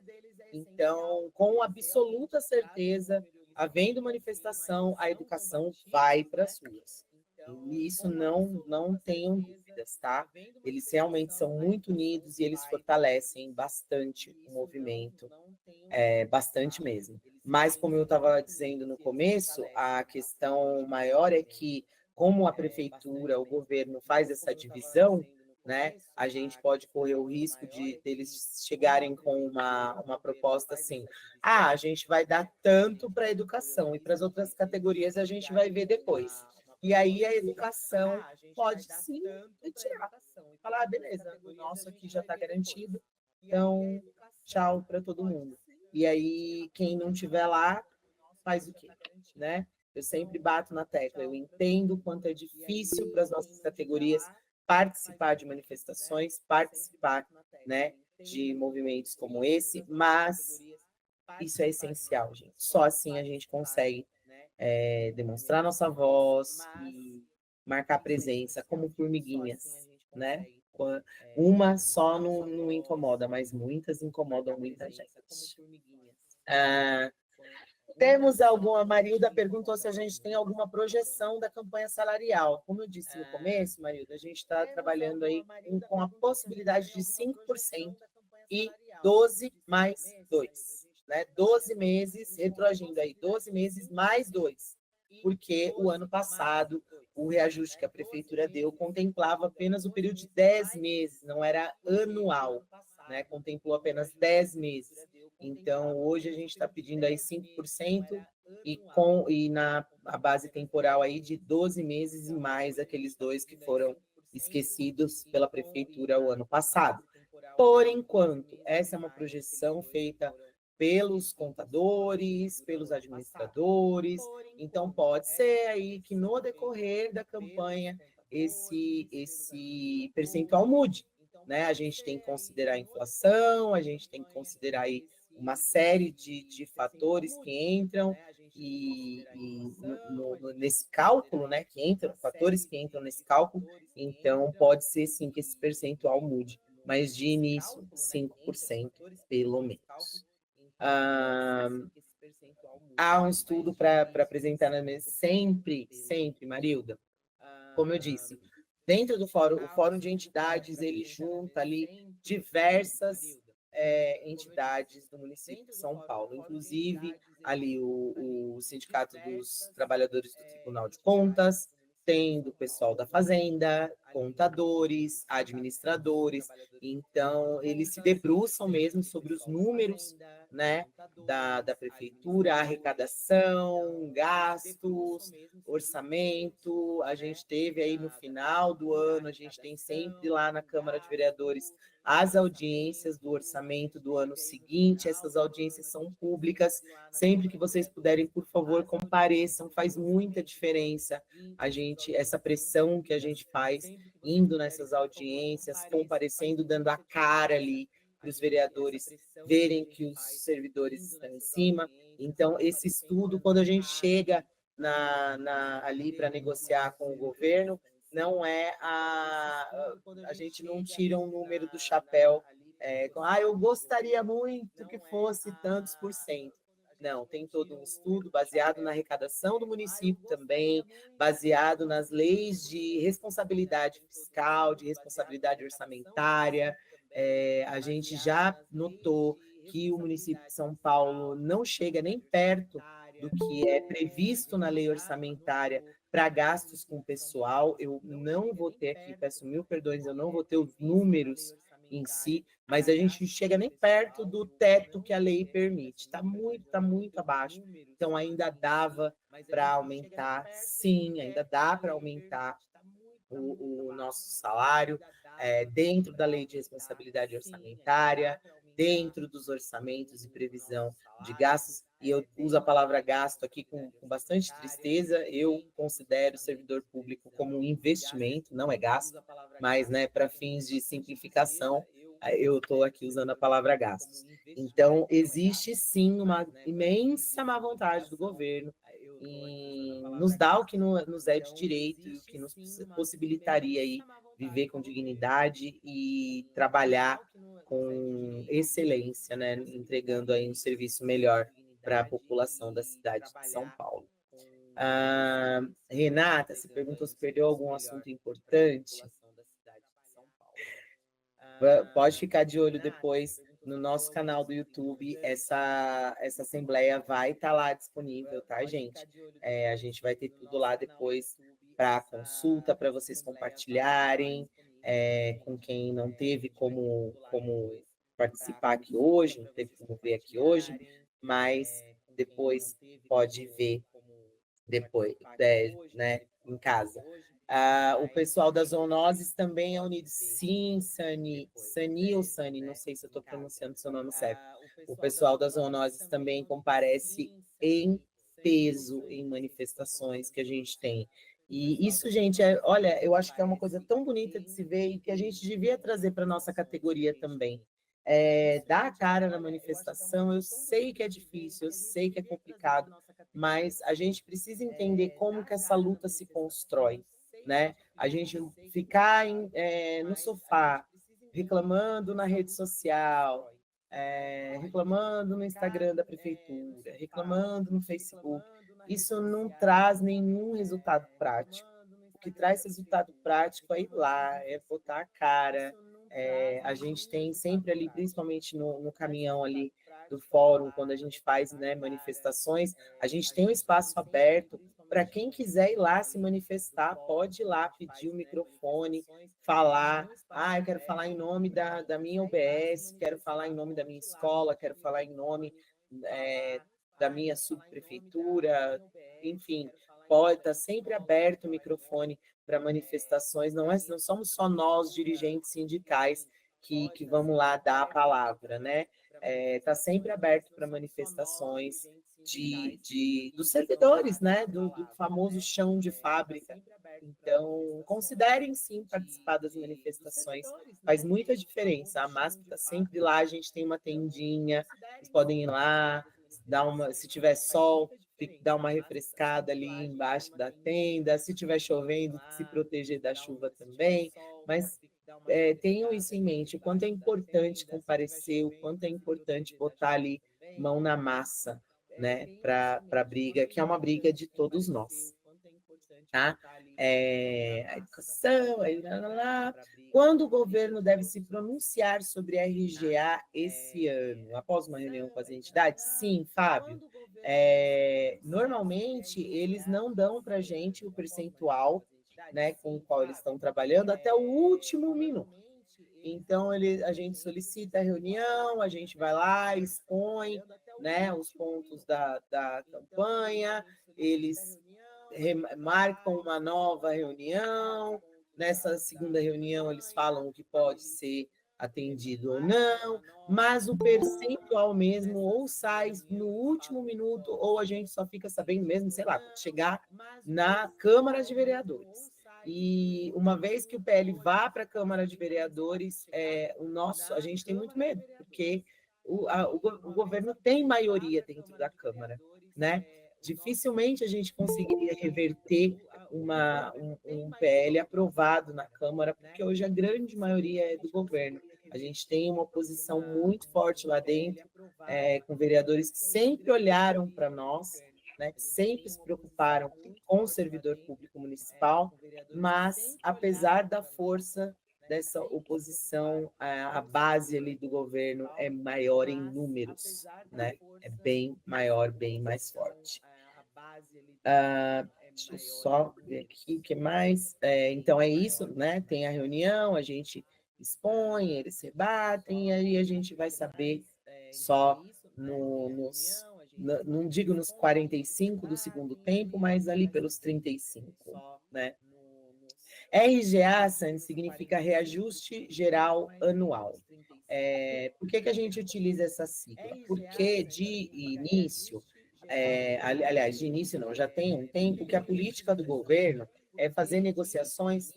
Então, com absoluta certeza, havendo manifestação, a educação vai para as ruas. E isso não tenham dúvidas, tá? Eles realmente são muito unidos e eles fortalecem bastante o movimento, bastante mesmo. Mas, como eu estava dizendo no começo, a questão maior é que, como a prefeitura, o governo faz essa divisão, né, a gente pode correr o risco de eles chegarem com uma proposta assim: a gente vai dar tanto para a educação e para as outras categorias a gente vai ver depois. E aí a educação pode sim retirar. Falar, beleza, o nosso aqui já está garantido, então tchau para todo mundo. E aí quem não estiver lá faz o quê, né? Eu sempre bato na tecla, eu entendo o quanto é difícil para as nossas categorias participar de manifestações, participar, né, de movimentos como esse, mas isso é essencial, gente. Só assim a gente consegue demonstrar nossa voz e marcar presença como formiguinhas, né? Uma só não incomoda, mas muitas incomodam muita gente. Temos alguma... Marilda perguntou se a gente tem alguma projeção da campanha salarial. Como eu disse no começo, Marilda, a gente está trabalhando aí com a possibilidade de 5% e 12 mais 2. Né? 12 meses, retroagindo aí, 12 meses mais 2. Porque o ano passado, o reajuste que a prefeitura deu contemplava apenas o período de 10 meses, não era anual, né? Contemplou apenas 10 meses. Então, hoje a gente está pedindo aí 5% e na a base temporal aí de 12 meses e mais aqueles 2 que foram esquecidos pela prefeitura o ano passado. Por enquanto, essa é uma projeção feita pelos contadores, pelos administradores, então pode ser aí que no decorrer da campanha esse percentual mude, né? A gente tem que considerar a inflação, a gente tem que considerar aí uma série de fatores que entram, nesse cálculo, né, que entram, fatores que entram nesse cálculo, então pode ser sim que esse percentual mude, mas de início 5% pelo menos. Há um estudo para apresentar na mesa, sempre, Marilda, como eu disse, dentro do fórum, o Fórum de Entidades, ele junta ali diversas entidades do município de São Paulo, inclusive ali o Sindicato dos Trabalhadores do Tribunal de Contas, tem do pessoal da Fazenda, contadores, administradores, então eles se debruçam mesmo sobre os números, né, da prefeitura, arrecadação, gastos, orçamento. A gente teve aí no final do ano, a gente tem sempre lá na Câmara de Vereadores as audiências do orçamento do ano seguinte. Essas audiências são públicas. Sempre que vocês puderem, por favor, compareçam, faz muita diferença essa pressão que a gente faz indo nessas audiências, comparecendo, dando a cara ali para os vereadores verem que os servidores estão em cima. Então, esse estudo, quando a gente chega ali para negociar com o governo, não é a gente não tira um número do chapéu, eu gostaria muito que fosse tantos por cento. Não, tem todo um estudo baseado na arrecadação do município também, baseado nas leis de responsabilidade fiscal, de responsabilidade orçamentária. A gente já notou que o município de São Paulo não chega nem perto do que é previsto na lei orçamentária para gastos com pessoal. Eu não vou ter aqui, peço mil perdões, eu não vou ter os números em si, mas a gente chega nem perto do teto que a lei permite. Está muito abaixo. Então, ainda dava para aumentar, sim, ainda dá para aumentar o nosso salário dentro da lei de responsabilidade orçamentária, dentro dos orçamentos e previsão de gastos. E eu uso a palavra gasto aqui com bastante tristeza. Eu considero o servidor público como um investimento, não é gasto, mas, né, para fins de simplificação, eu estou aqui usando a palavra gastos. Então, existe sim uma imensa má vontade do governo em nos dar o que nos é de direito e o que nos possibilitaria aí viver com dignidade e trabalhar com excelência, né, entregando aí um serviço melhor para a população da cidade de São Paulo. Renata, você perguntou se perdeu algum assunto importante. Pode ficar de olho depois no nosso canal do YouTube. Essa assembleia vai estar lá disponível, tá, gente? A gente vai ter tudo lá depois para consulta, para vocês compartilharem com quem não teve como participar aqui hoje, não teve como ver aqui hoje, mas depois pode ver depois, né, em casa. O pessoal das zoonoses também é unido. Sim, Sani ou Sani, não sei se eu estou pronunciando seu nome certo. O pessoal das zoonoses também comparece em peso em manifestações que a gente tem. E isso, gente, olha, eu acho que é uma coisa tão bonita de se ver e que a gente devia trazer para a nossa categoria também. Dar a cara na manifestação, eu sei que é difícil, eu sei que é complicado, mas a gente precisa entender como que essa luta se constrói, né? A gente ficar no sofá, reclamando na rede social, reclamando no Instagram da prefeitura, reclamando no Facebook, isso não traz nenhum resultado prático. O que traz resultado prático é ir lá, é botar a cara. A gente tem sempre ali, principalmente no caminhão ali do fórum, quando a gente faz, né, manifestações, a gente tem um espaço aberto para quem quiser ir lá se manifestar, pode ir lá pedir o microfone, falar, eu quero falar em nome da minha UBS, quero falar em nome da minha escola, quero falar em nome da minha subprefeitura, enfim, pode estar sempre aberto o microfone para manifestações, não somos só nós, dirigentes sindicais, que vamos lá dar a palavra, né? Está sempre aberto para manifestações dos servidores, né? Do famoso chão de fábrica. Então, considerem sim participar das manifestações, faz muita diferença. A MASP está sempre lá, a gente tem uma tendinha, vocês podem ir lá, se tiver sol, dar uma refrescada ali embaixo da tenda, se estiver chovendo, se proteger da chuva também, mas tenham isso em mente, o quanto é importante comparecer, o quanto é importante botar ali mão na massa, né, para a briga, que é uma briga de todos nós, tá? A educação, aí, lá. Quando o governo deve se pronunciar sobre a RGA esse ano? Após uma reunião com as entidades? Sim, Fábio. Normalmente, eles não dão para a gente o percentual, né, com o qual eles estão trabalhando até o último minuto. Então, a gente solicita a reunião, a gente vai lá, expõe, né, os pontos da campanha, eles marcam uma nova reunião, nessa segunda reunião eles falam o que pode ser atendido ou não, mas o percentual mesmo ou sai no último minuto ou a gente só fica sabendo mesmo, sei lá, quando chegar na Câmara de Vereadores. E uma vez que o PL vá para a Câmara de Vereadores, a gente tem muito medo, porque o governo tem maioria dentro da Câmara, né? Dificilmente a gente conseguiria reverter um PL aprovado na Câmara, porque hoje a grande maioria é do governo. A gente tem uma oposição muito forte lá dentro, com vereadores que sempre olharam para nós, né, que sempre se preocuparam com o servidor público municipal, mas, apesar da força dessa oposição, a base ali do governo é maior em números, né? É bem maior, bem mais forte. Deixa eu só ver aqui o que mais. Então, é isso, né? Tem a reunião, a gente expõe, eles rebatem, e aí a gente vai saber só não digo nos 45 do segundo tempo, mas ali pelos 35, né? RGA, Sandy, significa Reajuste Geral Anual. Por que a gente utiliza essa sigla? Porque de início, aliás, de início não, já tem um tempo que a política do governo é fazer negociações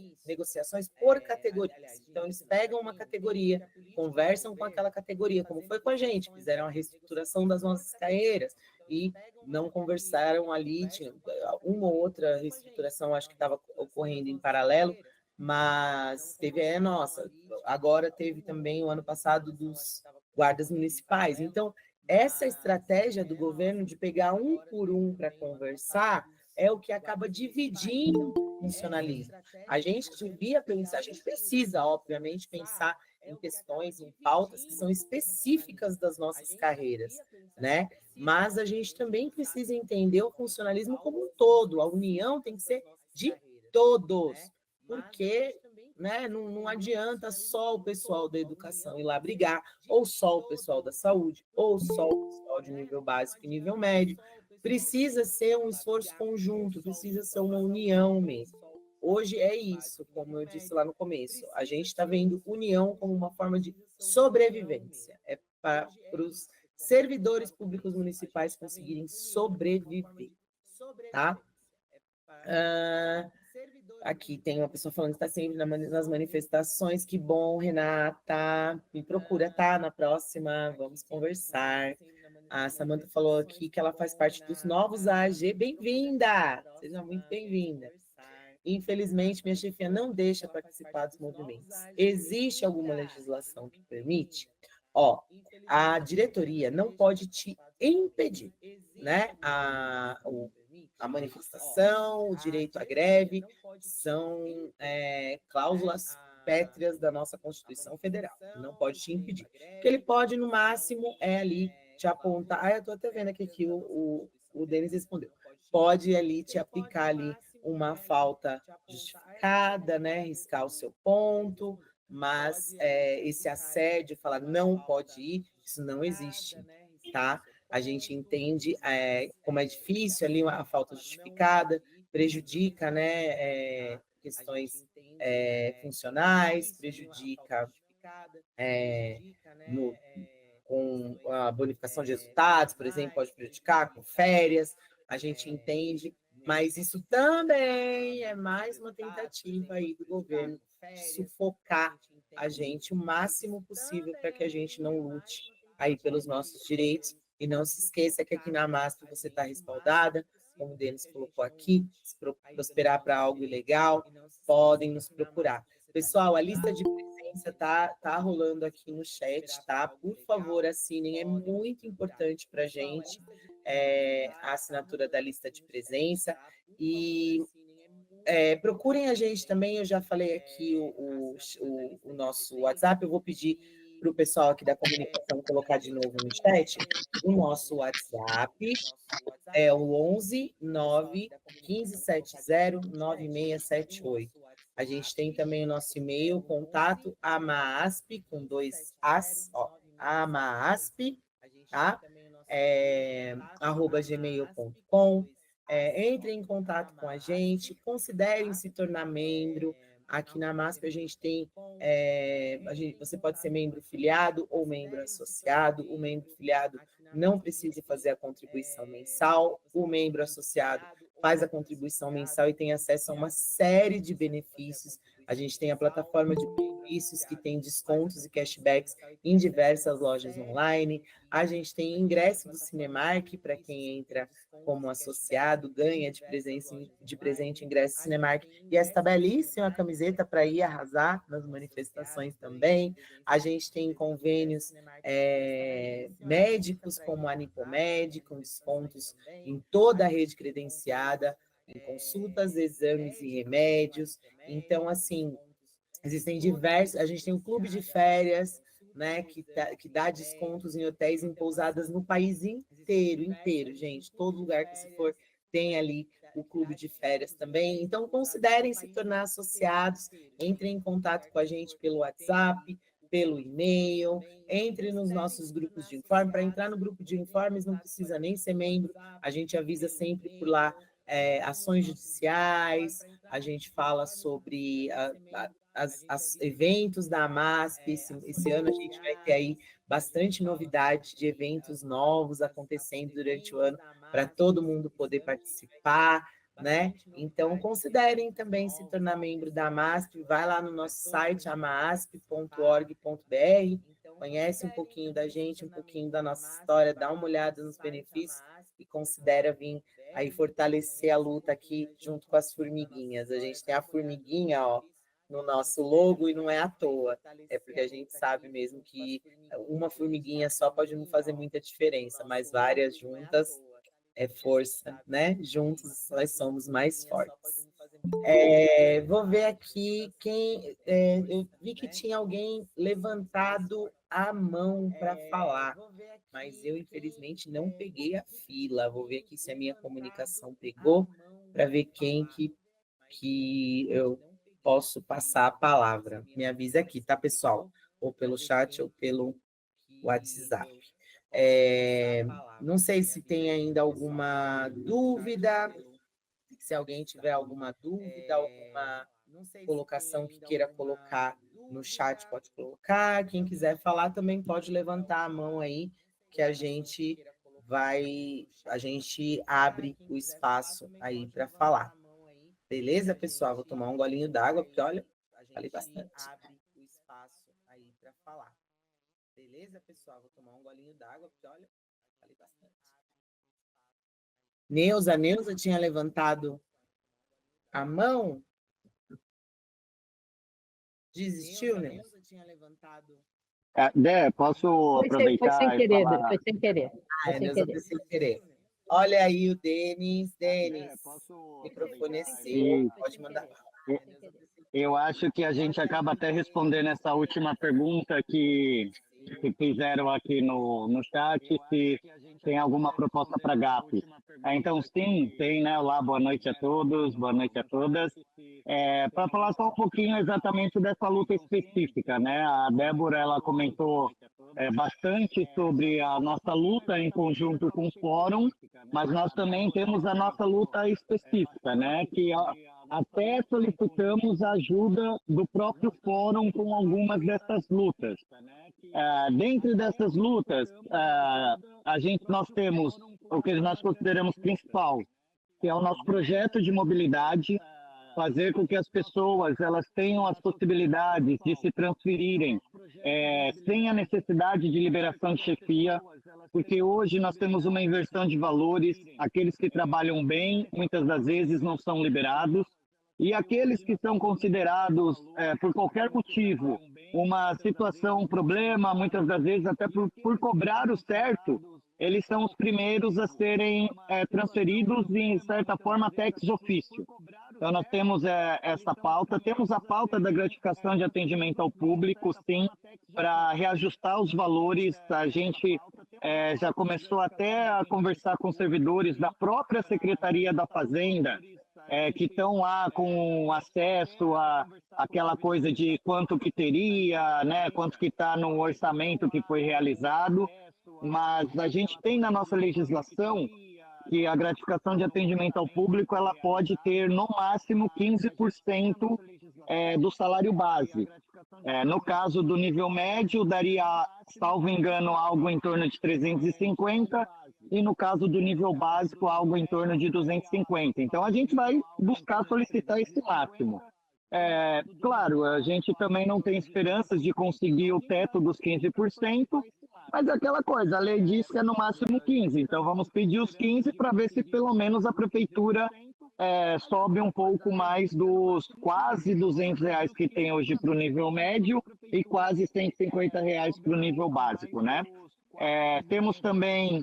por categorias. Então, eles pegam uma categoria, conversam com aquela categoria, como foi com a gente, fizeram a reestruturação das nossas carreiras e não conversaram ali, tinha uma ou outra reestruturação, acho que estava ocorrendo em paralelo, mas teve nossa, agora teve também o ano passado dos guardas municipais. Então, essa estratégia do governo de pegar um por um para conversar é o que acaba dividindo o funcionalismo. A gente devia pensar, a gente precisa, obviamente, pensar em questões, em pautas que são específicas das nossas carreiras, né? Mas a gente também precisa entender o funcionalismo como um todo. A união tem que ser de todos, porque, né, não adianta só o pessoal da educação ir lá brigar, ou só o pessoal da saúde, ou só o pessoal de nível básico e nível médio. Precisa ser um esforço conjunto, precisa ser uma união mesmo. Hoje é isso, como eu disse lá no começo, a gente está vendo união como uma forma de sobrevivência, para os servidores públicos municipais conseguirem sobreviver, tá? Aqui tem uma pessoa falando que está sempre nas manifestações. Que bom, Renata. Me procura, tá? Na próxima, vamos conversar. A Samanta falou aqui que ela faz parte dos novos AG. Bem-vinda! Seja muito bem-vinda. Infelizmente, minha chefia não deixa participar dos movimentos. Existe alguma legislação que permite? A diretoria não pode te impedir, né? A manifestação, o direito à greve, são cláusulas pétreas da nossa Constituição Federal. Não pode te impedir. O que ele pode, no máximo, é ali te apontar. Eu estou até vendo aqui que o Denis respondeu. Pode ali te aplicar ali uma falta justificada, né? Riscar o seu ponto, mas esse assédio, falar não pode ir, isso não existe, tá? A gente entende como é difícil ali a falta justificada, prejudica, né, questões funcionais, prejudica com a bonificação de resultados, por exemplo, pode prejudicar com férias, a gente entende, mas isso também é mais uma tentativa aí do governo de sufocar a gente o máximo possível para que a gente não lute aí pelos nossos direitos E não se esqueça que aqui na MASP você está respaldada, como o Denis colocou aqui, se prosperar para algo ilegal, podem nos procurar. Pessoal, a lista de presença tá rolando aqui no chat, tá? Por favor, assinem, é muito importante para a gente a assinatura da lista de presença. E procurem a gente também, eu já falei aqui o nosso WhatsApp, eu vou pedir para o pessoal aqui da comunicação colocar de novo no chat. O nosso WhatsApp é o 11 9 1570 9678. A gente tem também o nosso e-mail, contato amaasp, com 2 as, ó, amaasp, tá? @gmail.com. Entrem em contato com a gente, considerem se tornar membro. Aqui na MASP a gente tem, você pode ser membro filiado ou membro associado. O membro filiado não precisa fazer a contribuição mensal, o membro associado faz a contribuição mensal e tem acesso a uma série de benefícios. A gente tem a plataforma de benefícios que tem descontos e cashbacks em diversas lojas online. A gente tem ingresso do Cinemark para quem entra como associado, ganha de presente ingresso do Cinemark e essa belíssima camiseta para ir arrasar nas manifestações também. A gente tem convênios médicos como a Nipomed, com descontos em toda a rede credenciada, em consultas, exames e remédios. Então, assim, existem diversos... A gente tem um clube de férias, né, que dá descontos em hotéis e em pousadas no país inteiro, gente. Todo lugar que você for tem ali o clube de férias também. Então, considerem se tornar associados, entrem em contato com a gente pelo WhatsApp, pelo e-mail, entre nos nossos grupos de informe. Para entrar no grupo de informes não precisa nem ser membro, a gente avisa sempre por lá ações judiciais, a gente fala sobre os eventos da AMASP. Esse ano a gente vai ter aí bastante novidade de eventos novos acontecendo durante o ano para todo mundo poder participar, né? Então, considerem também se tornar membro da AMASP, vai lá no nosso site, amasp.org.br, conhece um pouquinho da gente, um pouquinho da nossa história, dá uma olhada nos benefícios e considera vir aí fortalecer a luta aqui junto com as formiguinhas. A gente tem a formiguinha, ó, no nosso logo e não é à toa, é porque a gente sabe mesmo que uma formiguinha só pode não fazer muita diferença, mas várias juntas é força, né? Juntos nós somos mais fortes. Vou ver aqui quem... eu vi que tinha alguém levantado a mão para falar, mas eu, infelizmente, não peguei a fila. Vou ver aqui se a minha comunicação pegou, para ver quem que eu posso passar a palavra. Me avisa aqui, tá, pessoal? Ou pelo chat ou pelo WhatsApp. Não sei se tem ainda alguma dúvida, se alguém tiver alguma dúvida, alguma colocação que queira colocar no chat, pode colocar. Quem quiser falar também pode levantar a mão aí, que a gente abre o espaço aí para falar. Beleza, pessoal? Vou tomar um golinho d'água, porque, olha, falei bastante. Beleza, pessoal? Vou tomar um golinho d'água, porque, olha, falei bastante. Neuza tinha levantado a mão? Desistiu, Neuza? Posso Foi aproveitar sem e querer, falar... foi sem querer. Neuza foi sem querer. Olha aí o Denis. O microfone é seu, pode mandar. Eu acho que a gente acaba até respondendo essa última pergunta que fizeram aqui no chat, se tem alguma proposta para a GAP. Então, sim, tem, né? Olá, boa noite a todos, boa noite a todas. Para falar só um pouquinho exatamente dessa luta específica, né? A Débora, ela comentou bastante sobre a nossa luta em conjunto com o Fórum, mas nós também temos a nossa luta específica, né? Que até solicitamos a ajuda do próprio Fórum com algumas dessas lutas. Dentro dessas lutas, nós temos o que nós consideramos principal, que é o nosso projeto de mobilidade, fazer com que as pessoas elas tenham as possibilidades de se transferirem sem a necessidade de liberação de chefia, porque hoje nós temos uma inversão de valores, aqueles que trabalham bem, muitas das vezes não são liberados, e aqueles que são considerados, por qualquer motivo, uma situação, um problema, muitas das vezes até por cobrar o certo, eles são os primeiros a serem transferidos em certa forma até ex officio. Então nós temos essa pauta, temos a pauta da gratificação de atendimento ao público, sim, para reajustar os valores. A gente já começou até a conversar com servidores da própria Secretaria da Fazenda, que estão lá com acesso a aquela coisa de quanto que teria, né, quanto que está no orçamento que foi realizado, mas a gente tem na nossa legislação que a gratificação de atendimento ao público ela pode ter no máximo 15% do salário base. No caso do nível médio, daria, salvo engano, algo em torno de 350, e no caso do nível básico, algo em torno de 250. Então, a gente vai buscar solicitar esse máximo. Claro, a gente também não tem esperanças de conseguir o teto dos 15%, mas é aquela coisa, a lei diz que é no máximo 15%, então vamos pedir os 15% para ver se pelo menos a prefeitura sobe um pouco mais dos quase R$ 200 que tem hoje para o nível médio e quase R$ 150 para o nível básico, né? Temos também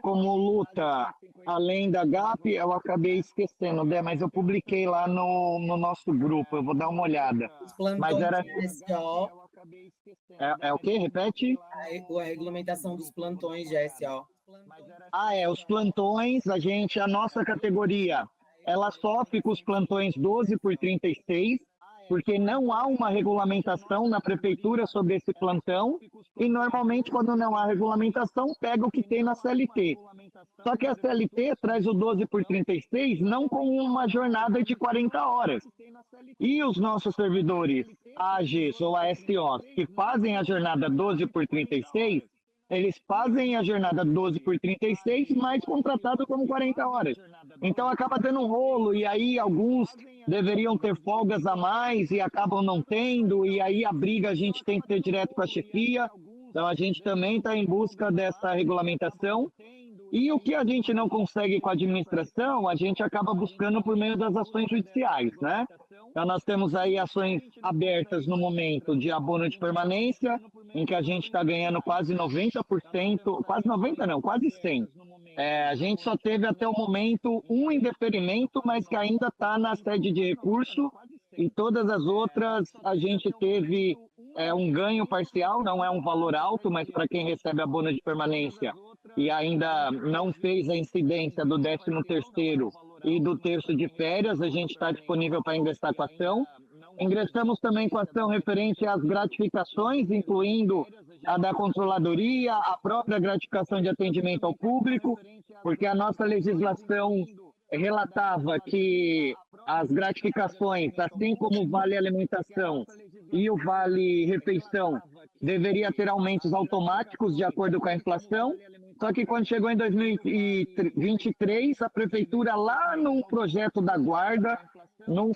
como luta, além da GAP, eu acabei esquecendo, mas eu publiquei lá no nosso grupo, eu vou dar uma olhada. Os plantões Mas era... de SO, o quê? Repete? a regulamentação dos plantões de SO. Os plantões, a nossa categoria, ela sofre com os plantões 12 por 36, porque não há uma regulamentação na prefeitura sobre esse plantão, e normalmente quando não há regulamentação, pega o que tem na CLT. Só que a CLT traz o 12 por 36 não com uma jornada de 40 horas. E os nossos servidores AGs ou ASOs que fazem a jornada 12 por 36, eles fazem a jornada 12 por 36, mas contratado como 40 horas. Então acaba dando um rolo, e aí alguns deveriam ter folgas a mais e acabam não tendo, e aí a briga a gente tem que ter direto com a chefia. Então a gente também está em busca dessa regulamentação. E o que a gente não consegue com a administração, a gente acaba buscando por meio das ações judiciais, né? Então nós temos aí ações abertas no momento de abono de permanência, em que a gente está ganhando quase 90%, quase 90% não, quase 100%. A gente só teve até o momento um indeferimento, mas que ainda está na sede de recurso, e todas as outras a gente teve um ganho parcial, não é um valor alto, mas para quem recebe abono de permanência e ainda não fez a incidência do 13º e do terço de férias, a gente está disponível para ingressar com a ação. Ingressamos também com a ação referente às gratificações, incluindo a da controladoria, a própria gratificação de atendimento ao público, porque a nossa legislação relatava que as gratificações, assim como o Vale Alimentação e o Vale Refeição, deveria ter aumentos automáticos de acordo com a inflação. Só que quando chegou em 2023, a prefeitura, lá no projeto da guarda, num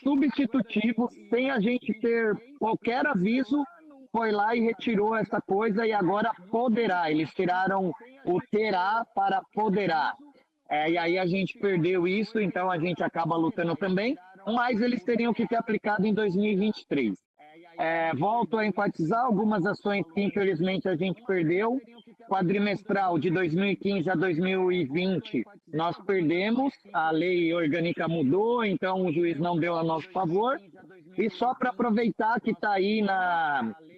substitutivo, sem a gente ter qualquer aviso, foi lá e retirou essa coisa, e agora poderá. Eles tiraram o terá para poderá. E aí a gente perdeu isso, então a gente acaba lutando também, mas eles teriam que ter aplicado em 2023. Volto a enfatizar algumas ações que infelizmente a gente perdeu. Quadrimestral de 2015 a 2020 nós perdemos, a lei orgânica mudou, então o juiz não deu a nosso favor. E só para aproveitar que está aí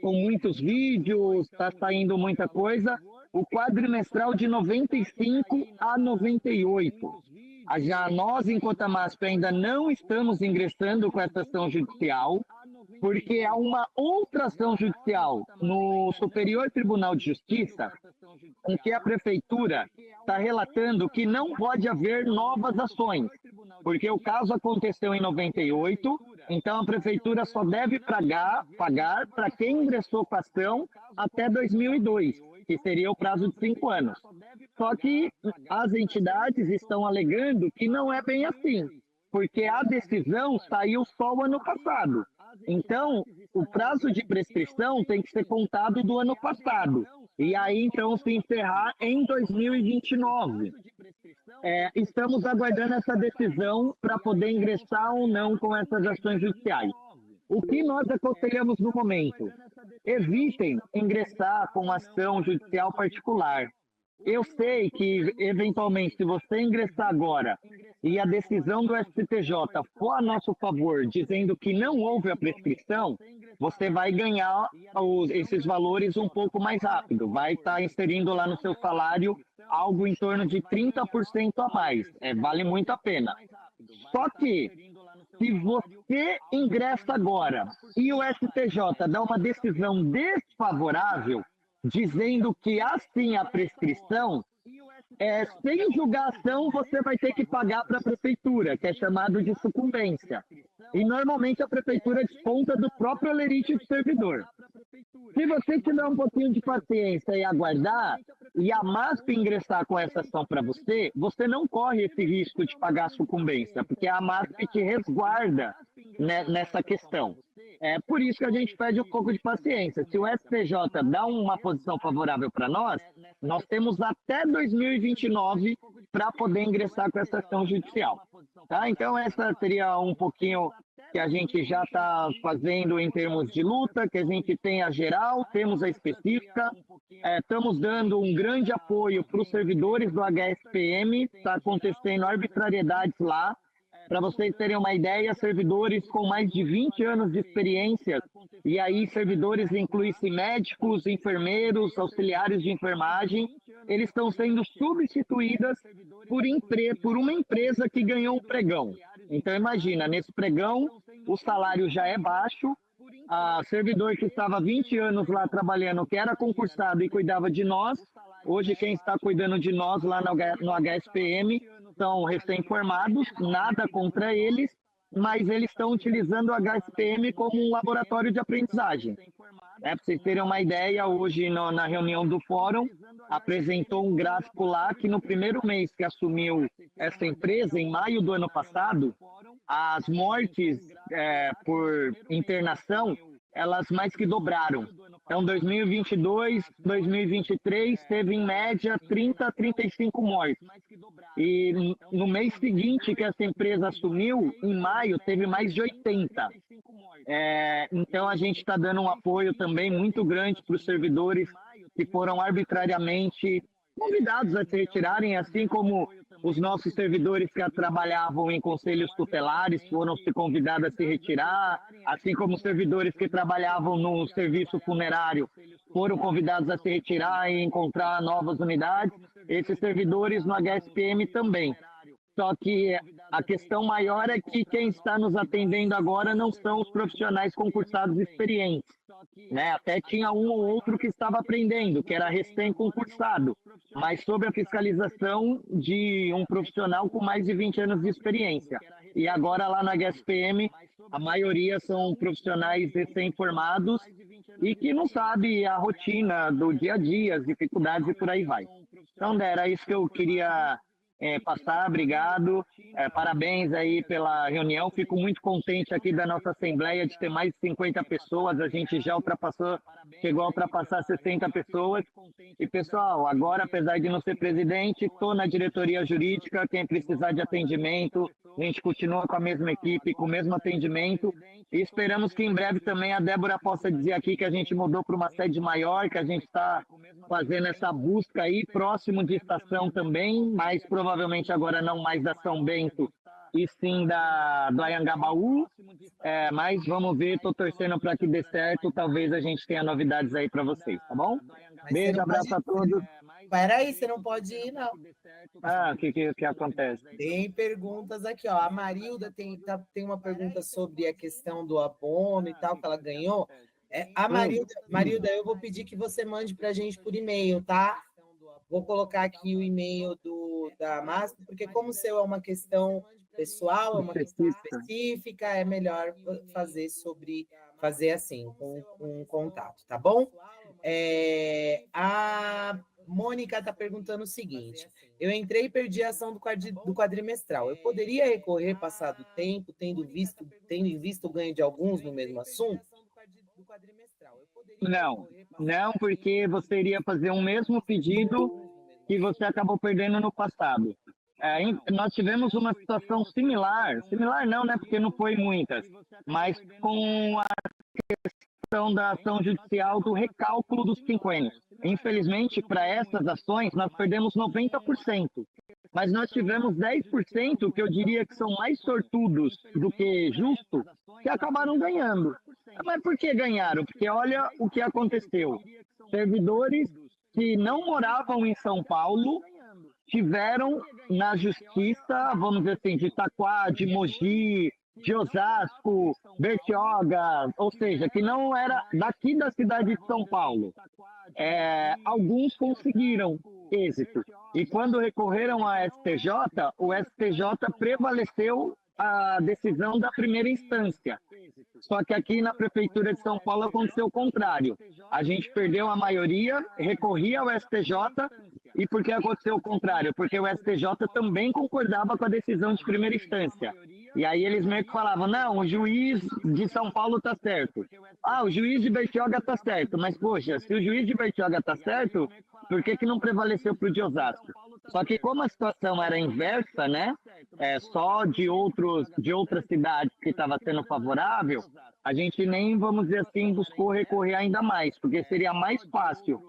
com muitos vídeos, está saindo muita coisa, o quadrimestral de 95 a 98. Já nós, enquanto a MASP, ainda não estamos ingressando com essa ação judicial, porque há uma outra ação judicial no Superior Tribunal de Justiça, em que a Prefeitura está relatando que não pode haver novas ações, porque o caso aconteceu em 98, então a Prefeitura só deve pagar para quem ingressou com a ação até 2002, que seria o prazo de 5 anos. Só que as entidades estão alegando que não é bem assim, porque a decisão saiu só o ano passado. Então, o prazo de prescrição tem que ser contado do ano passado. E aí, então, se encerrar em 2029. Estamos aguardando essa decisão para poder ingressar ou não com essas ações judiciais. O que nós aconselhamos no momento? Evitem ingressar com ação judicial particular. Eu sei que, eventualmente, se você ingressar agora e a decisão do STJ for a nosso favor, dizendo que não houve a prescrição, você vai ganhar esses valores um pouco mais rápido. Vai estar inserindo lá no seu salário algo em torno de 30% a mais. Vale muito a pena. Só que, se você ingressa agora e o STJ dá uma decisão desfavorável, dizendo que há sim a prescrição, sem julgação você vai ter que pagar para a prefeitura, que é chamado de sucumbência. E normalmente a prefeitura desconta do próprio holerite de servidor. Se você tiver um pouquinho de paciência e aguardar, e a MASP ingressar com essa ação para você, você não corre esse risco de pagar a sucumbência, porque a MASP te resguarda, né, nessa questão. É por isso que a gente pede um pouco de paciência. Se o STJ dá uma posição favorável para nós, nós temos até 2029 para poder ingressar com essa ação judicial. Tá? Então, essa seria um pouquinho que a gente já está fazendo em termos de luta, que a gente tem a geral, temos a específica. Estamos dando um grande apoio para os servidores do HSPM, está acontecendo arbitrariedades lá. Para vocês terem uma ideia, servidores com mais de 20 anos de experiência, e aí servidores incluem-se médicos, enfermeiros, auxiliares de enfermagem, eles estão sendo substituídas por uma empresa que ganhou o pregão. Então imagina, nesse pregão o salário já é baixo, a servidor que estava 20 anos lá trabalhando, que era concursado e cuidava de nós, hoje quem está cuidando de nós lá no HSPM são recém-formados, nada contra eles, mas eles estão utilizando o HSPM como um laboratório de aprendizagem. Para vocês terem uma ideia, hoje na reunião do fórum, apresentou um gráfico lá que no primeiro mês que assumiu essa empresa, em maio do ano passado, as mortes por internação, elas mais que dobraram. Então, 2022, 2023, teve em média 30 a 35 mortes. E no mês seguinte que essa empresa assumiu, em maio, teve mais de 80. Então, a gente está dando um apoio também muito grande para os servidores que foram arbitrariamente convidados a se retirarem, assim como os nossos servidores que trabalhavam em conselhos tutelares foram se convidados a se retirar, assim como os servidores que trabalhavam no serviço funerário foram convidados a se retirar e encontrar novas unidades, esses servidores no HSPM também. Só que a questão maior é que quem está nos atendendo agora não são os profissionais concursados experientes. Né? Até tinha um ou outro que estava aprendendo, que era recém-concursado, mas sob a fiscalização de um profissional com mais de 20 anos de experiência. E agora lá na HSPM, a maioria são profissionais recém-formados e que não sabem a rotina do dia a dia, as dificuldades e por aí vai. Então, era isso que eu queria passar, obrigado, parabéns aí pela reunião, fico muito contente aqui da nossa Assembleia de ter mais de 50 pessoas, a gente já chegou a ultrapassar 60 pessoas, e pessoal, agora apesar de não ser presidente, estou na diretoria jurídica, quem precisar de atendimento, a gente continua com a mesma equipe, com o mesmo atendimento, e esperamos que em breve também a Débora possa dizer aqui que a gente mudou para uma sede maior, que a gente está fazendo essa busca aí, próximo de estação também, mas provavelmente agora não mais da São Bento, e sim do Anhangabaú, mas vamos ver, estou torcendo para que dê certo, talvez a gente tenha novidades aí para vocês, tá bom? Beijo, abraço a todos. Peraí, você não pode ir, não. O que acontece? Tem perguntas aqui, ó. A Marilda tem uma pergunta sobre a questão do abono e tal, que ela ganhou. A Marilda, eu vou pedir que você mande para a gente por e-mail, tá? Vou colocar aqui o e-mail da MASP, porque como o seu é uma questão pessoal, é uma questão específica, é melhor fazer assim, com contato, tá bom? A Mônica está perguntando o seguinte: eu entrei e perdi a ação do quadrimestral. Eu poderia recorrer passado o tempo, tendo em vista o ganho de alguns no mesmo assunto? Não, não, porque você iria fazer o mesmo pedido que você acabou perdendo no passado. Nós tivemos uma situação similar não, né, porque não foi muitas, mas com a questão da ação judicial do recálculo dos quinquênios. Infelizmente, para essas ações, nós perdemos 90%, mas nós tivemos 10%, que eu diria que são mais sortudos do que justo, que acabaram ganhando. Mas por que ganharam? Porque olha o que aconteceu. Servidores que não moravam em São Paulo tiveram na justiça, vamos dizer assim, de Itaquá, de Mogi, de Osasco, Bertioga, ou seja, que não era daqui da cidade de São Paulo. Alguns conseguiram êxito. E quando recorreram à STJ, o STJ prevaleceu a decisão da primeira instância. Só que aqui na Prefeitura de São Paulo aconteceu o contrário. A gente perdeu a maioria, recorria ao STJ, e por que aconteceu o contrário? Porque o STJ também concordava com a decisão de primeira instância. E aí eles meio que falavam, não, o juiz de São Paulo está certo. O juiz de Bertioga está certo. Mas, poxa, se o juiz de Bertioga está certo, por que não prevaleceu para o de Osasco? Só que como a situação era inversa, né? Só de outras cidades que estava sendo favorável, a gente nem, vamos dizer assim, buscou recorrer ainda mais, porque seria mais fácil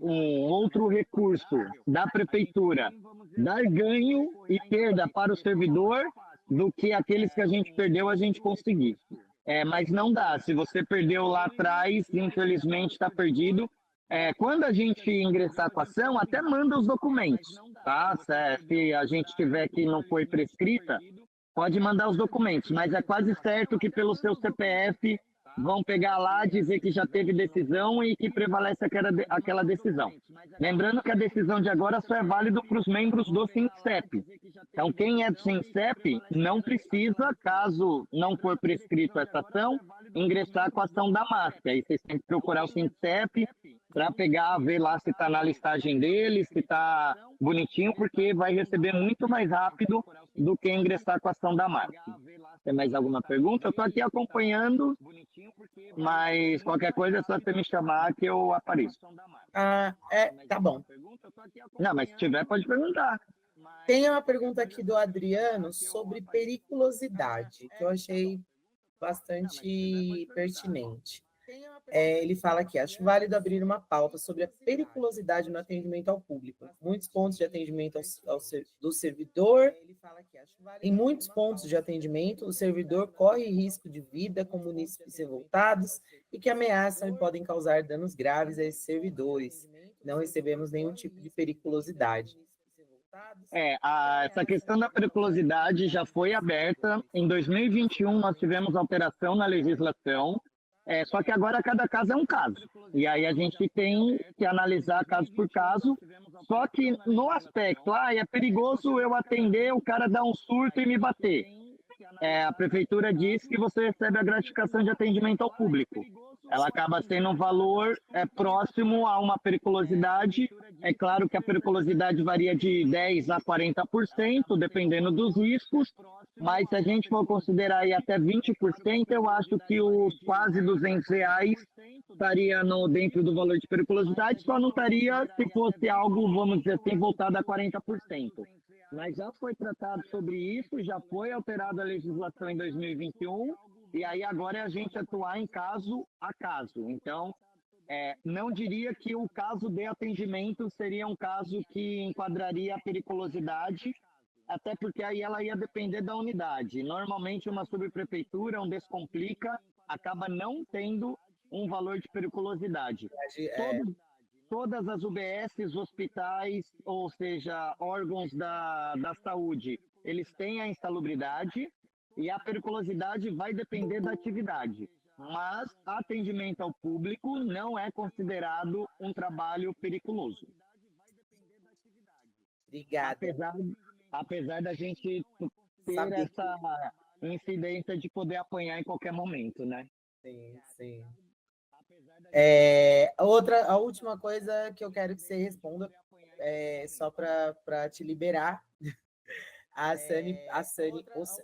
um outro recurso da prefeitura dar ganho e perda para o servidor do que aqueles que a gente perdeu a gente conseguir. Mas não dá, se você perdeu lá atrás, infelizmente está perdido. Quando a gente ingressar com a ação, até manda os documentos, tá? Se a gente tiver que não foi prescrita, pode mandar os documentos, mas é quase certo que pelo seu CPF vão pegar lá, dizer que já teve decisão e que prevalece aquela decisão. Lembrando que a decisão de agora só é válida para os membros do SINCEP. Então, quem é do SINCEP não precisa, caso não for prescrito essa ação, ingressar com a ação da MASP. Aí vocês têm que procurar o SINCEP para pegar, ver lá se está na listagem deles, se está bonitinho, porque vai receber muito mais rápido do que ingressar com a ação da MASP. Tem mais alguma pergunta? Eu estou aqui acompanhando, mas qualquer coisa é só você me chamar que eu apareço. Tá bom. Não, mas se tiver, pode perguntar. Tem uma pergunta aqui do Adriano sobre periculosidade, que eu achei bastante pertinente. Ele fala aqui, acho válido abrir uma pauta sobre a periculosidade no atendimento ao público. Muitos pontos de atendimento do servidor, em muitos pontos de atendimento, o servidor corre risco de vida com munícipes revoltados e que ameaçam e podem causar danos graves a esses servidores. Não recebemos nenhum tipo de periculosidade. Essa questão da periculosidade já foi aberta. Em 2021, nós tivemos alteração na legislação, só que agora cada caso é um caso. E aí a gente tem que analisar caso por caso, só que no aspecto, é perigoso eu atender, o cara dar um surto e me bater. A prefeitura diz que você recebe a gratificação de atendimento ao público. Ela acaba sendo um valor próximo a uma periculosidade. É claro que a periculosidade varia de 10% a 40%, dependendo dos riscos, mas se a gente for considerar aí até 20%, eu acho que os quase R$ 200 estaria dentro do valor de periculosidade, só não estaria se fosse algo, vamos dizer assim, voltado a 40%. Mas já foi tratado sobre isso, já foi alterada a legislação em 2021, e aí agora é a gente atuar em caso a caso. Então, não diria que o caso de atendimento seria um caso que enquadraria a periculosidade, até porque aí ela ia depender da unidade. Normalmente, uma subprefeitura, um Descomplica, acaba não tendo um valor de periculosidade. Todas as UBSs, hospitais, ou seja, órgãos da saúde, eles têm a insalubridade e a periculosidade vai depender da atividade. Mas atendimento ao público não é considerado um trabalho periculoso. Obrigada. Apesar da gente ter essa incidência de poder apanhar em qualquer momento, né? Sim, sim. A última coisa que eu quero que você responda, só para te liberar, a Sani,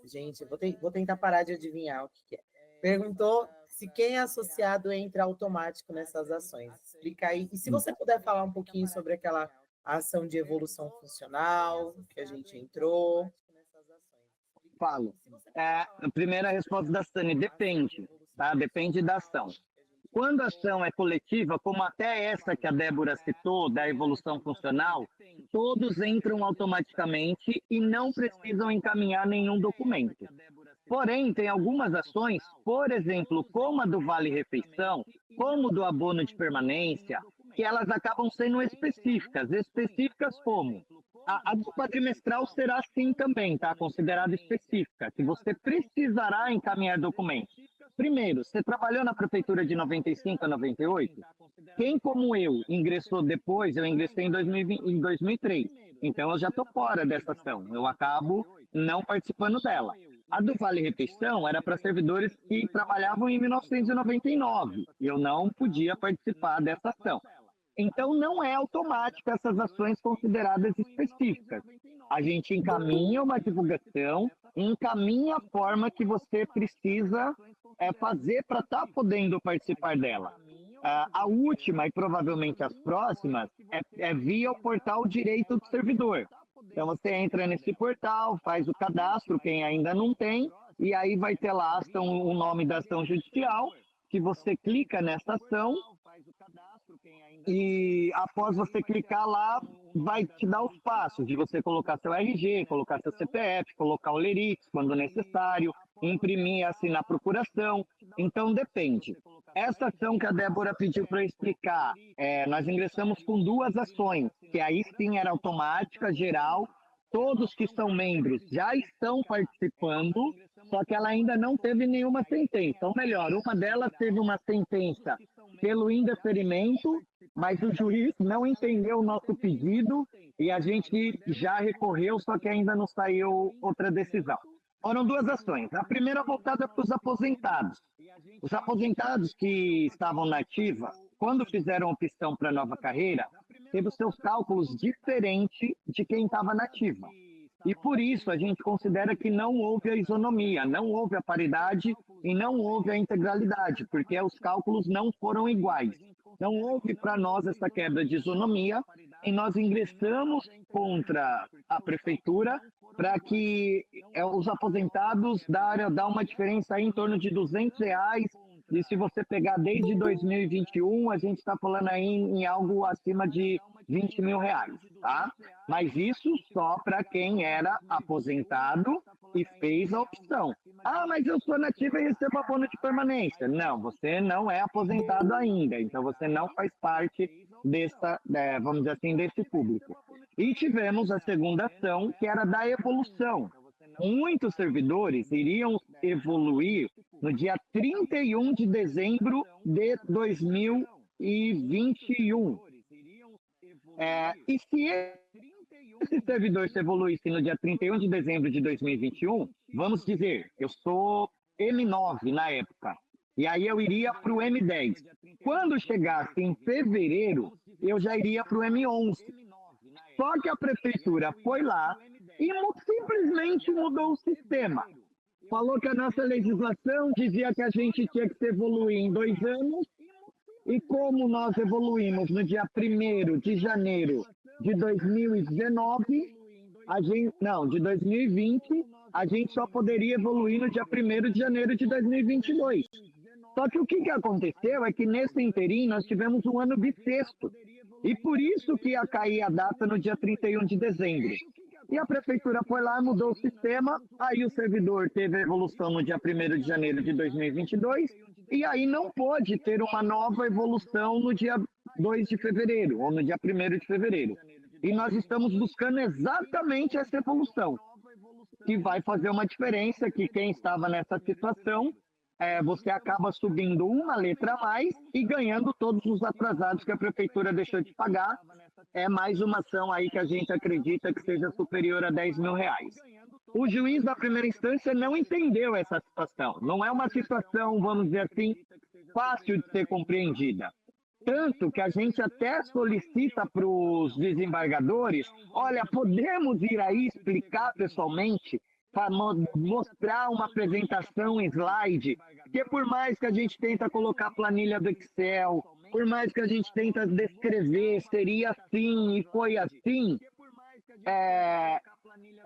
gente, eu vou tentar parar de adivinhar o que é. Perguntou se quem é associado entra automático nessas ações. Explica aí. E se você puder falar um pouquinho sobre aquela ação de evolução funcional que a gente entrou. Falo. A primeira resposta da Sani, depende, tá? Depende da ação. Quando a ação é coletiva, como até essa que a Débora citou, da evolução funcional, todos entram automaticamente e não precisam encaminhar nenhum documento. Porém, tem algumas ações, por exemplo, como a do Vale Refeição, como do abono de permanência, que elas acabam sendo específicas. Específicas como? A do quadrimestral será sim também, tá? Considerada específica, que você precisará encaminhar documentos. Primeiro, você trabalhou na prefeitura de 95 a 98? Quem, como eu, ingressou depois, eu ingressei em 2003. Então, eu já estou fora dessa ação. Eu acabo não participando dela. A do Vale Refeição era para servidores que trabalhavam em 1999. E eu não podia participar dessa ação. Então, não é automática essas ações consideradas específicas. A gente encaminha uma divulgação, encaminha a forma que você precisa fazer para estar podendo participar dela. A última, e provavelmente as próximas, é via o portal Direito do Servidor. Então, você entra nesse portal, faz o cadastro, quem ainda não tem, e aí vai ter lá o nome da ação judicial, que você clica nessa ação, e após você clicar lá, vai te dar os passos de você colocar seu RG, colocar seu CPF, colocar o LERIX quando necessário, imprimir e assinar a procuração. Então, depende. Essa ação que a Débora pediu para explicar, nós ingressamos com 2 ações, que aí sim era automática, geral, todos que são membros já estão participando, só que ela ainda não teve nenhuma sentença. Ou melhor, uma delas teve uma sentença pelo indeferimento, mas o juiz não entendeu o nosso pedido e a gente já recorreu, só que ainda não saiu outra decisão. Foram 2 ações. A primeira voltada para os aposentados. Os aposentados que estavam na ativa, quando fizeram opção para nova carreira, teve os seus cálculos diferentes de quem estava na ativa. E por isso a gente considera que não houve a isonomia, não houve a paridade e não houve a integralidade, porque os cálculos não foram iguais. Não houve para nós essa quebra de isonomia e nós ingressamos contra a prefeitura para que os aposentados dá uma diferença aí em torno de R$200, e se você pegar desde 2021, a gente está falando aí em algo acima de R$20 mil, tá? Mas isso só para quem era aposentado e fez a opção. Ah, mas eu sou nativa e recebo abono de permanência. Não, você não é aposentado ainda, então você não faz parte vamos dizer assim, desse público. E tivemos a segunda ação, que era da evolução. Muitos servidores iriam evoluir no dia 31 de dezembro de 2021. E se esse servidor se evoluísse no dia 31 de dezembro de 2021, vamos dizer, eu sou M9 na época, e aí eu iria para o M10. Quando chegasse em fevereiro, eu já iria para o M11. Só que a prefeitura foi lá e simplesmente mudou o sistema. Falou que a nossa legislação dizia que a gente tinha que se evoluir em 2 anos, e como nós evoluímos no dia 1º de janeiro de 2019, de 2020, a gente só poderia evoluir no dia 1º de janeiro de 2022. Só que o que aconteceu é que nesse interim nós tivemos um ano bissexto, e por isso que ia cair a data no dia 31 de dezembro. E a prefeitura foi lá, mudou o sistema, aí o servidor teve a evolução no dia 1º de janeiro de 2022, e aí não pôde ter uma nova evolução no dia 2 de fevereiro, ou no dia 1º de fevereiro. E nós estamos buscando exatamente essa evolução, que vai fazer uma diferença, que quem estava nessa situação, você acaba subindo uma letra a mais e ganhando todos os atrasados que a prefeitura deixou de pagar. É mais uma ação aí que a gente acredita que seja superior a R$10 mil. O juiz da primeira instância não entendeu essa situação. Não é uma situação, vamos dizer assim, fácil de ser compreendida. Tanto que a gente até solicita para os desembargadores, olha, podemos ir aí explicar pessoalmente, para mostrar uma apresentação em slide, porque por mais que a gente tenta colocar a planilha do Excel, por mais que a gente tenta descrever, seria assim e foi assim, é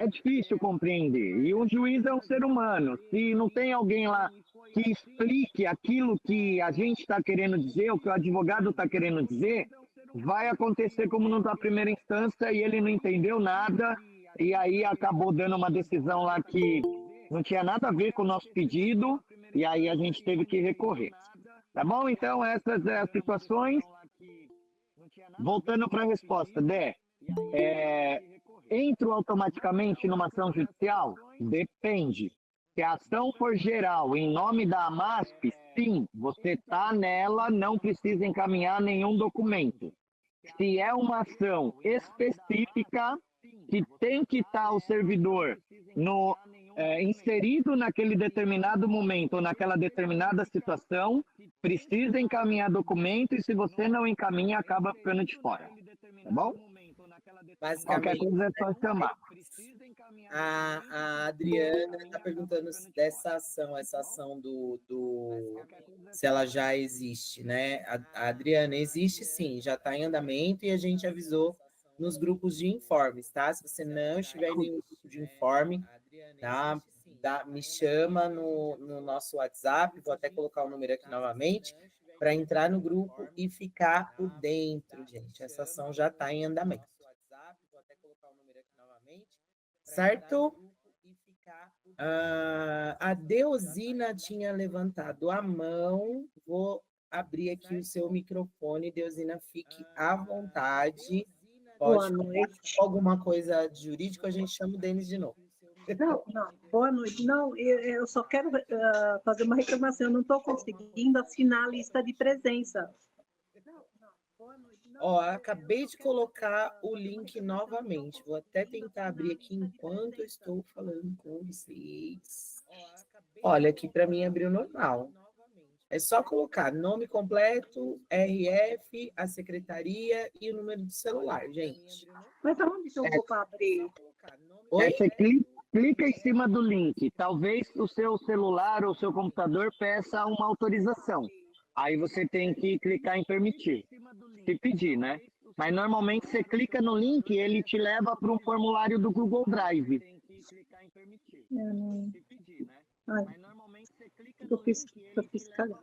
difícil compreender. E o juiz é um ser humano. Se não tem alguém lá que explique aquilo que a gente está querendo dizer, o que o advogado está querendo dizer, vai acontecer como na primeira instância e ele não entendeu nada e aí acabou dando uma decisão lá que não tinha nada a ver com o nosso pedido e aí a gente teve que recorrer. Tá bom? Então, essas as situações. Voltando para a resposta, Dé, entro automaticamente numa ação judicial? Depende. Se a ação for geral, em nome da AMASP, sim, você está nela, não precisa encaminhar nenhum documento. Se é uma ação específica, que tem que estar o servidor inserido naquele determinado momento ou naquela determinada situação, precisa encaminhar documento e se você não encaminha, acaba ficando de fora. Tá bom? Qualquer Basicamente, coisa é só chamar. a Adriana está perguntando dessa ação, essa ação se ela já existe, né? A Adriana, existe sim, já está em andamento e a gente avisou nos grupos de informes, tá? Se você não estiver em nenhum grupo de informe, tá? Me chama no nosso WhatsApp, vou até colocar o número aqui novamente, para entrar no grupo e ficar por dentro, gente. Essa ação já está em andamento. Certo? A Deusina tinha levantado a mão. Vou abrir aqui o seu microfone. Deusina, fique à vontade. Pode Boa noite. alguma coisa de jurídico, a gente chama o Denis de novo. Não, boa noite. Não, eu só quero fazer uma reclamação. Eu não estou conseguindo assinar a lista de presença. Ó, acabei de colocar o link novamente. Vou até tentar abrir aqui enquanto eu estou falando com vocês. Olha, aqui para mim abriu normal. É só colocar nome completo, RF, a secretaria e o número de celular, gente. Mas aonde que eu vou para abrir? Oi? Você clica em cima do link. Talvez o seu celular ou o seu computador peça uma autorização. Aí você tem que clicar em permitir. Se pedir, né? Mas normalmente você clica no link e ele te leva para um formulário do Google Drive. Eu fiz cagar.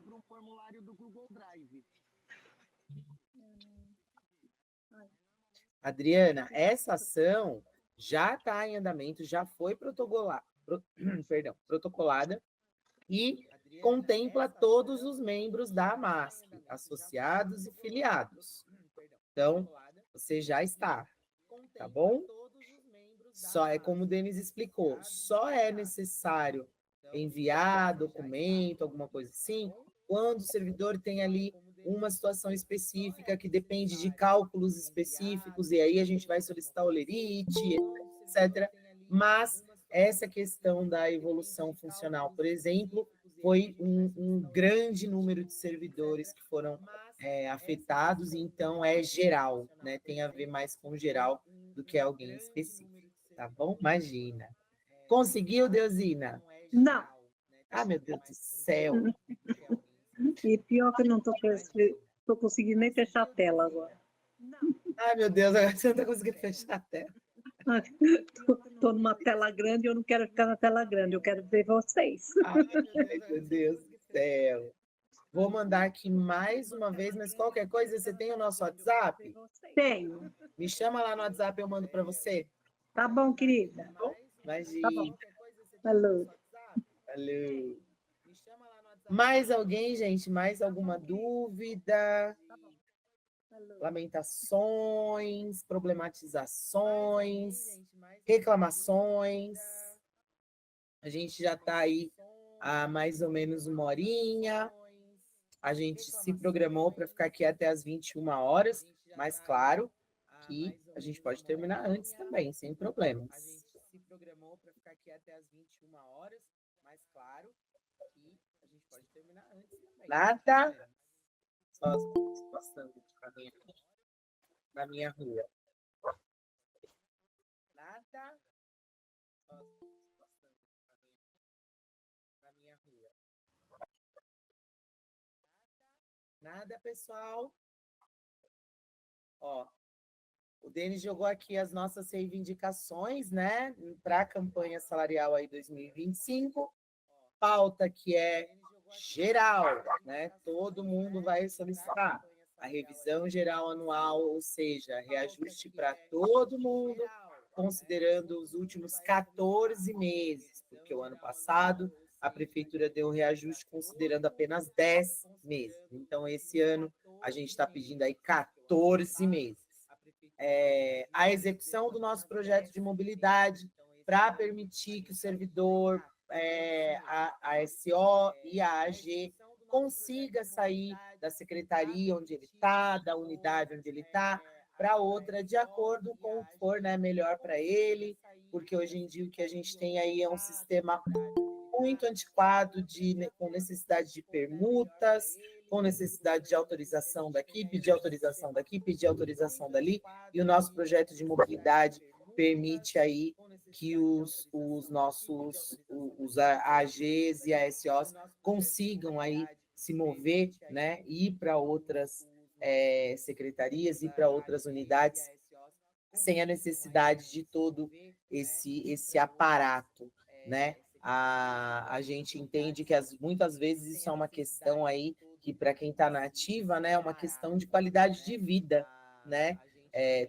Adriana, essa ação já está em andamento, já foi protocolada e contempla todos os membros da AMASP, associados e filiados. Então, você já está, tá bom? Só é como o Denis explicou, só é necessário enviar documento, alguma coisa assim, quando o servidor tem ali uma situação específica que depende de cálculos específicos, e aí a gente vai solicitar o lerite, etc. Mas essa questão da evolução funcional, por exemplo, foi um grande número de servidores que foram afetados, e então é geral, né? Tem a ver mais com geral do que alguém específico, tá bom? Imagina. Conseguiu, Deusina? Não. Ah, meu Deus do céu. E pior que eu não estou conseguindo nem fechar a tela agora. Ai, meu Deus, agora você não está conseguindo fechar a tela. Estou numa tela grande e eu não quero ficar na tela grande, eu quero ver vocês. Ai, meu Deus do céu. Vou mandar aqui mais uma vez, mas qualquer coisa, você tem o nosso WhatsApp? Tenho. Me chama lá no WhatsApp, eu mando para você. Tá bom, querida. Tá bom? Imagina. Tá bom. Falou. Valeu. Mais alguém, gente? Mais alguma dúvida? Lamentações, problematizações, reclamações. A gente já está aí há mais ou menos 1 horinha. A gente se programou para ficar aqui até as 21 horas, mas claro que a gente pode terminar antes também, sem problemas. A gente se programou para ficar aqui até as 21 horas, mas claro que a gente pode terminar antes também. Nada. Só as pessoas passando na minha rua. Nada. Só as pessoas passando na minha rua. Nada, pessoal. Ó, o Denis jogou aqui as nossas reivindicações, né, para a campanha salarial aí 2025, pauta que é geral, né? Todo mundo vai solicitar a revisão geral anual, ou seja, reajuste para todo mundo, considerando os últimos 14 meses, porque o ano passado a prefeitura deu reajuste considerando apenas 10 meses. Então, esse ano a gente está pedindo aí 14 meses. A execução do nosso projeto de mobilidade para permitir que o servidor, a SO e a AG consiga sair da secretaria onde ele está, da unidade onde ele está, para outra, de acordo com o que for, né, melhor para ele, porque hoje em dia o que a gente tem aí é um sistema muito antiquado, com necessidade de permutas, com necessidade de autorização daqui, pedir autorização daqui, pedir autorização dali, e o nosso projeto de mobilidade permite aí que os AGs e ASOs consigam aí se mover, né, ir para outras secretarias, ir para outras unidades, sem a necessidade de todo esse aparato, né? A gente entende que muitas vezes isso é uma questão aí que, para quem está na ativa, né, é uma questão de qualidade de vida, né?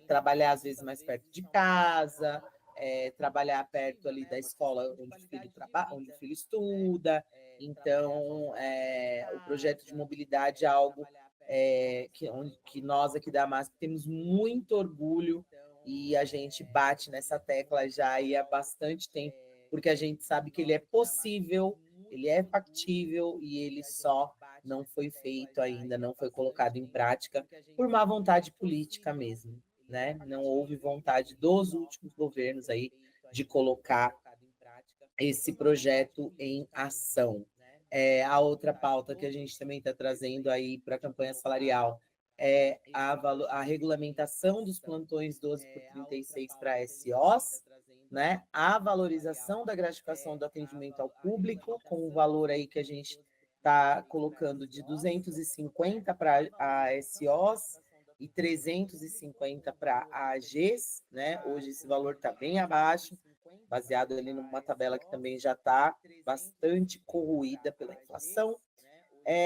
Trabalhar, às vezes, mais perto de casa, trabalhar perto ali da escola onde o filho estuda. Então, o projeto de mobilidade é algo que nós aqui da MASP temos muito orgulho, e a gente bate nessa tecla já aí há bastante tempo, porque a gente sabe que ele é possível, ele é factível, e ele só não foi feito ainda, não foi colocado em prática por má vontade política mesmo, né? Não houve vontade dos últimos governos aí de colocar esse projeto em ação. A outra pauta que a gente também está trazendo aí para a campanha salarial é a regulamentação dos plantões 12 por 36 para SOs, né? A valorização da gratificação do atendimento ao público, com o valor aí que a gente está colocando de 250 para ASOs e 350 para AGs, né? Hoje esse valor está bem abaixo, baseado ali numa tabela que também já está bastante corroída pela inflação.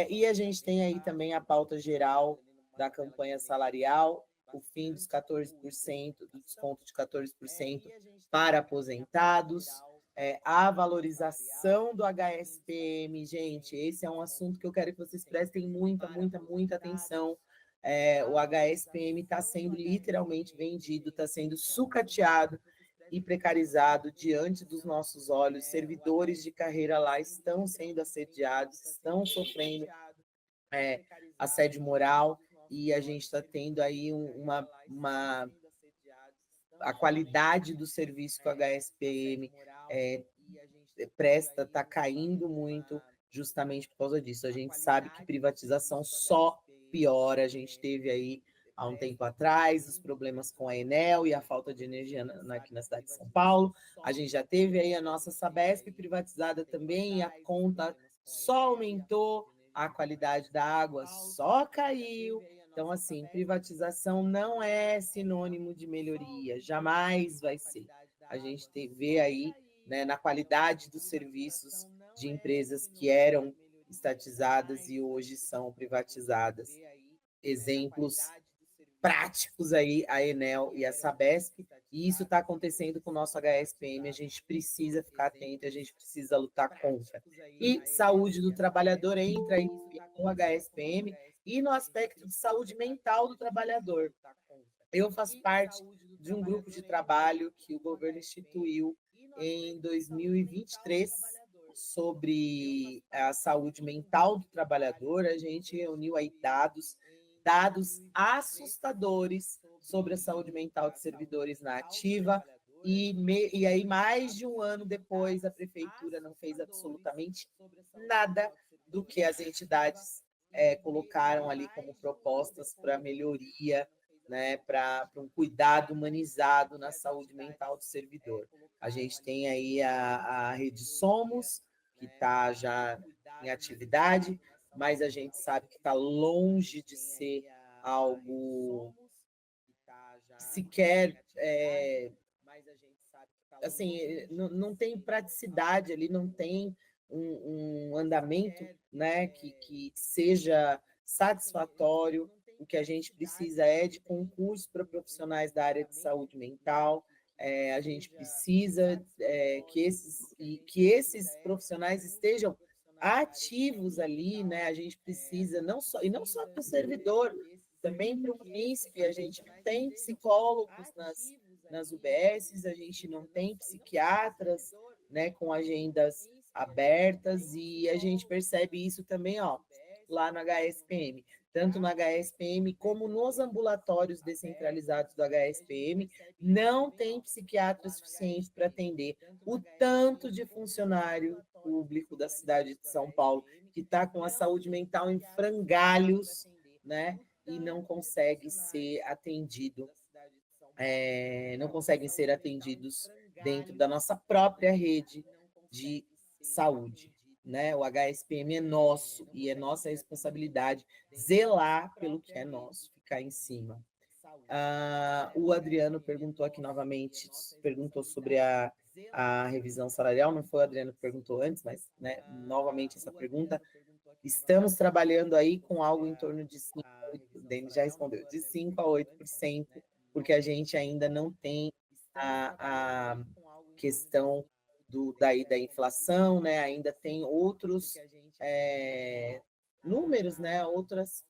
E a gente tem aí também a pauta geral da campanha salarial, o fim dos 14%, do desconto de 14% para aposentados, a valorização do HSPM. Gente, esse é um assunto que eu quero que vocês prestem muita, muita, muita atenção. O HSPM está sendo literalmente vendido, está sendo sucateado e precarizado diante dos nossos olhos. Servidores de carreira lá estão sendo assediados, estão sofrendo assédio moral, e a gente está tendo aí a qualidade do serviço que o HSPM presta está caindo muito justamente por causa disso. A gente sabe que privatização só piora. A gente teve aí, há um tempo atrás, os problemas com a Enel e a falta de energia aqui na cidade de São Paulo. A gente já teve aí a nossa Sabesp privatizada também, e a conta só aumentou, a qualidade da água só caiu. Então, assim, privatização não é sinônimo de melhoria, jamais vai ser. A gente vê aí, né, na qualidade dos serviços de empresas que eram estatizadas e hoje são privatizadas. Exemplos práticos aí, a Enel e a Sabesp, e isso está acontecendo com o nosso HSPM. A gente precisa ficar atento, a gente precisa lutar contra. E saúde do trabalhador entra aí no HSPM e no aspecto de saúde mental do trabalhador. Eu faço parte de um grupo de trabalho que o governo instituiu em 2023 sobre a saúde mental do trabalhador. A gente reuniu aí dados assustadores sobre a saúde mental de servidores na ativa, e aí mais de um ano depois a prefeitura não fez absolutamente nada do que as entidades colocaram ali como propostas para melhoria, né, para um cuidado humanizado na saúde mental do servidor. A gente tem aí a Rede Somos, que está já em atividade, mas a gente sabe que está longe de ser algo sequer, assim, não tem praticidade ali, não tem um andamento, né, que seja satisfatório. O que a gente precisa é de concurso para profissionais da área de saúde mental. A gente precisa que esses profissionais estejam ativos ali, né? A gente precisa não só para o servidor, também para o munícipe. A gente não tem psicólogos nas UBSs, a gente não tem psiquiatras, né, com agendas abertas, e a gente percebe isso também, ó, lá no HSPM, tanto no HSPM como nos ambulatórios descentralizados do HSPM, não tem psiquiatra suficiente para atender o tanto de funcionário público da cidade de São Paulo que está com a saúde mental em frangalhos, né, e não consegue ser atendido, não conseguem ser atendidos dentro da nossa própria rede de saúde, né? O HSPM é nosso e é nossa responsabilidade zelar pelo que é nosso, ficar em cima. O Adriano perguntou aqui novamente, perguntou sobre a revisão salarial, não foi o Adriano que perguntou antes, mas, né, novamente essa pergunta. Estamos trabalhando aí com algo em torno de 5, o Denis já respondeu, de 5 a 8%, porque a gente ainda não tem a questão da inflação, né? Ainda tem outros números, né? Outras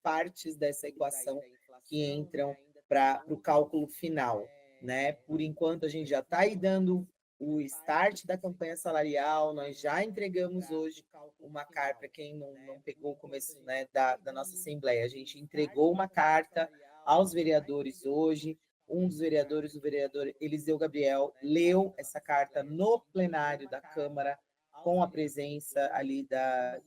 partes dessa equação que entram para o cálculo final, né? Por enquanto, a gente já está aí dando o start da campanha salarial, nós já entregamos hoje uma carta, para quem não pegou o começo, né, da nossa Assembleia, a gente entregou uma carta aos vereadores hoje. Um dos vereadores, o vereador Eliseu Gabriel, leu essa carta no plenário da Câmara, com a presença ali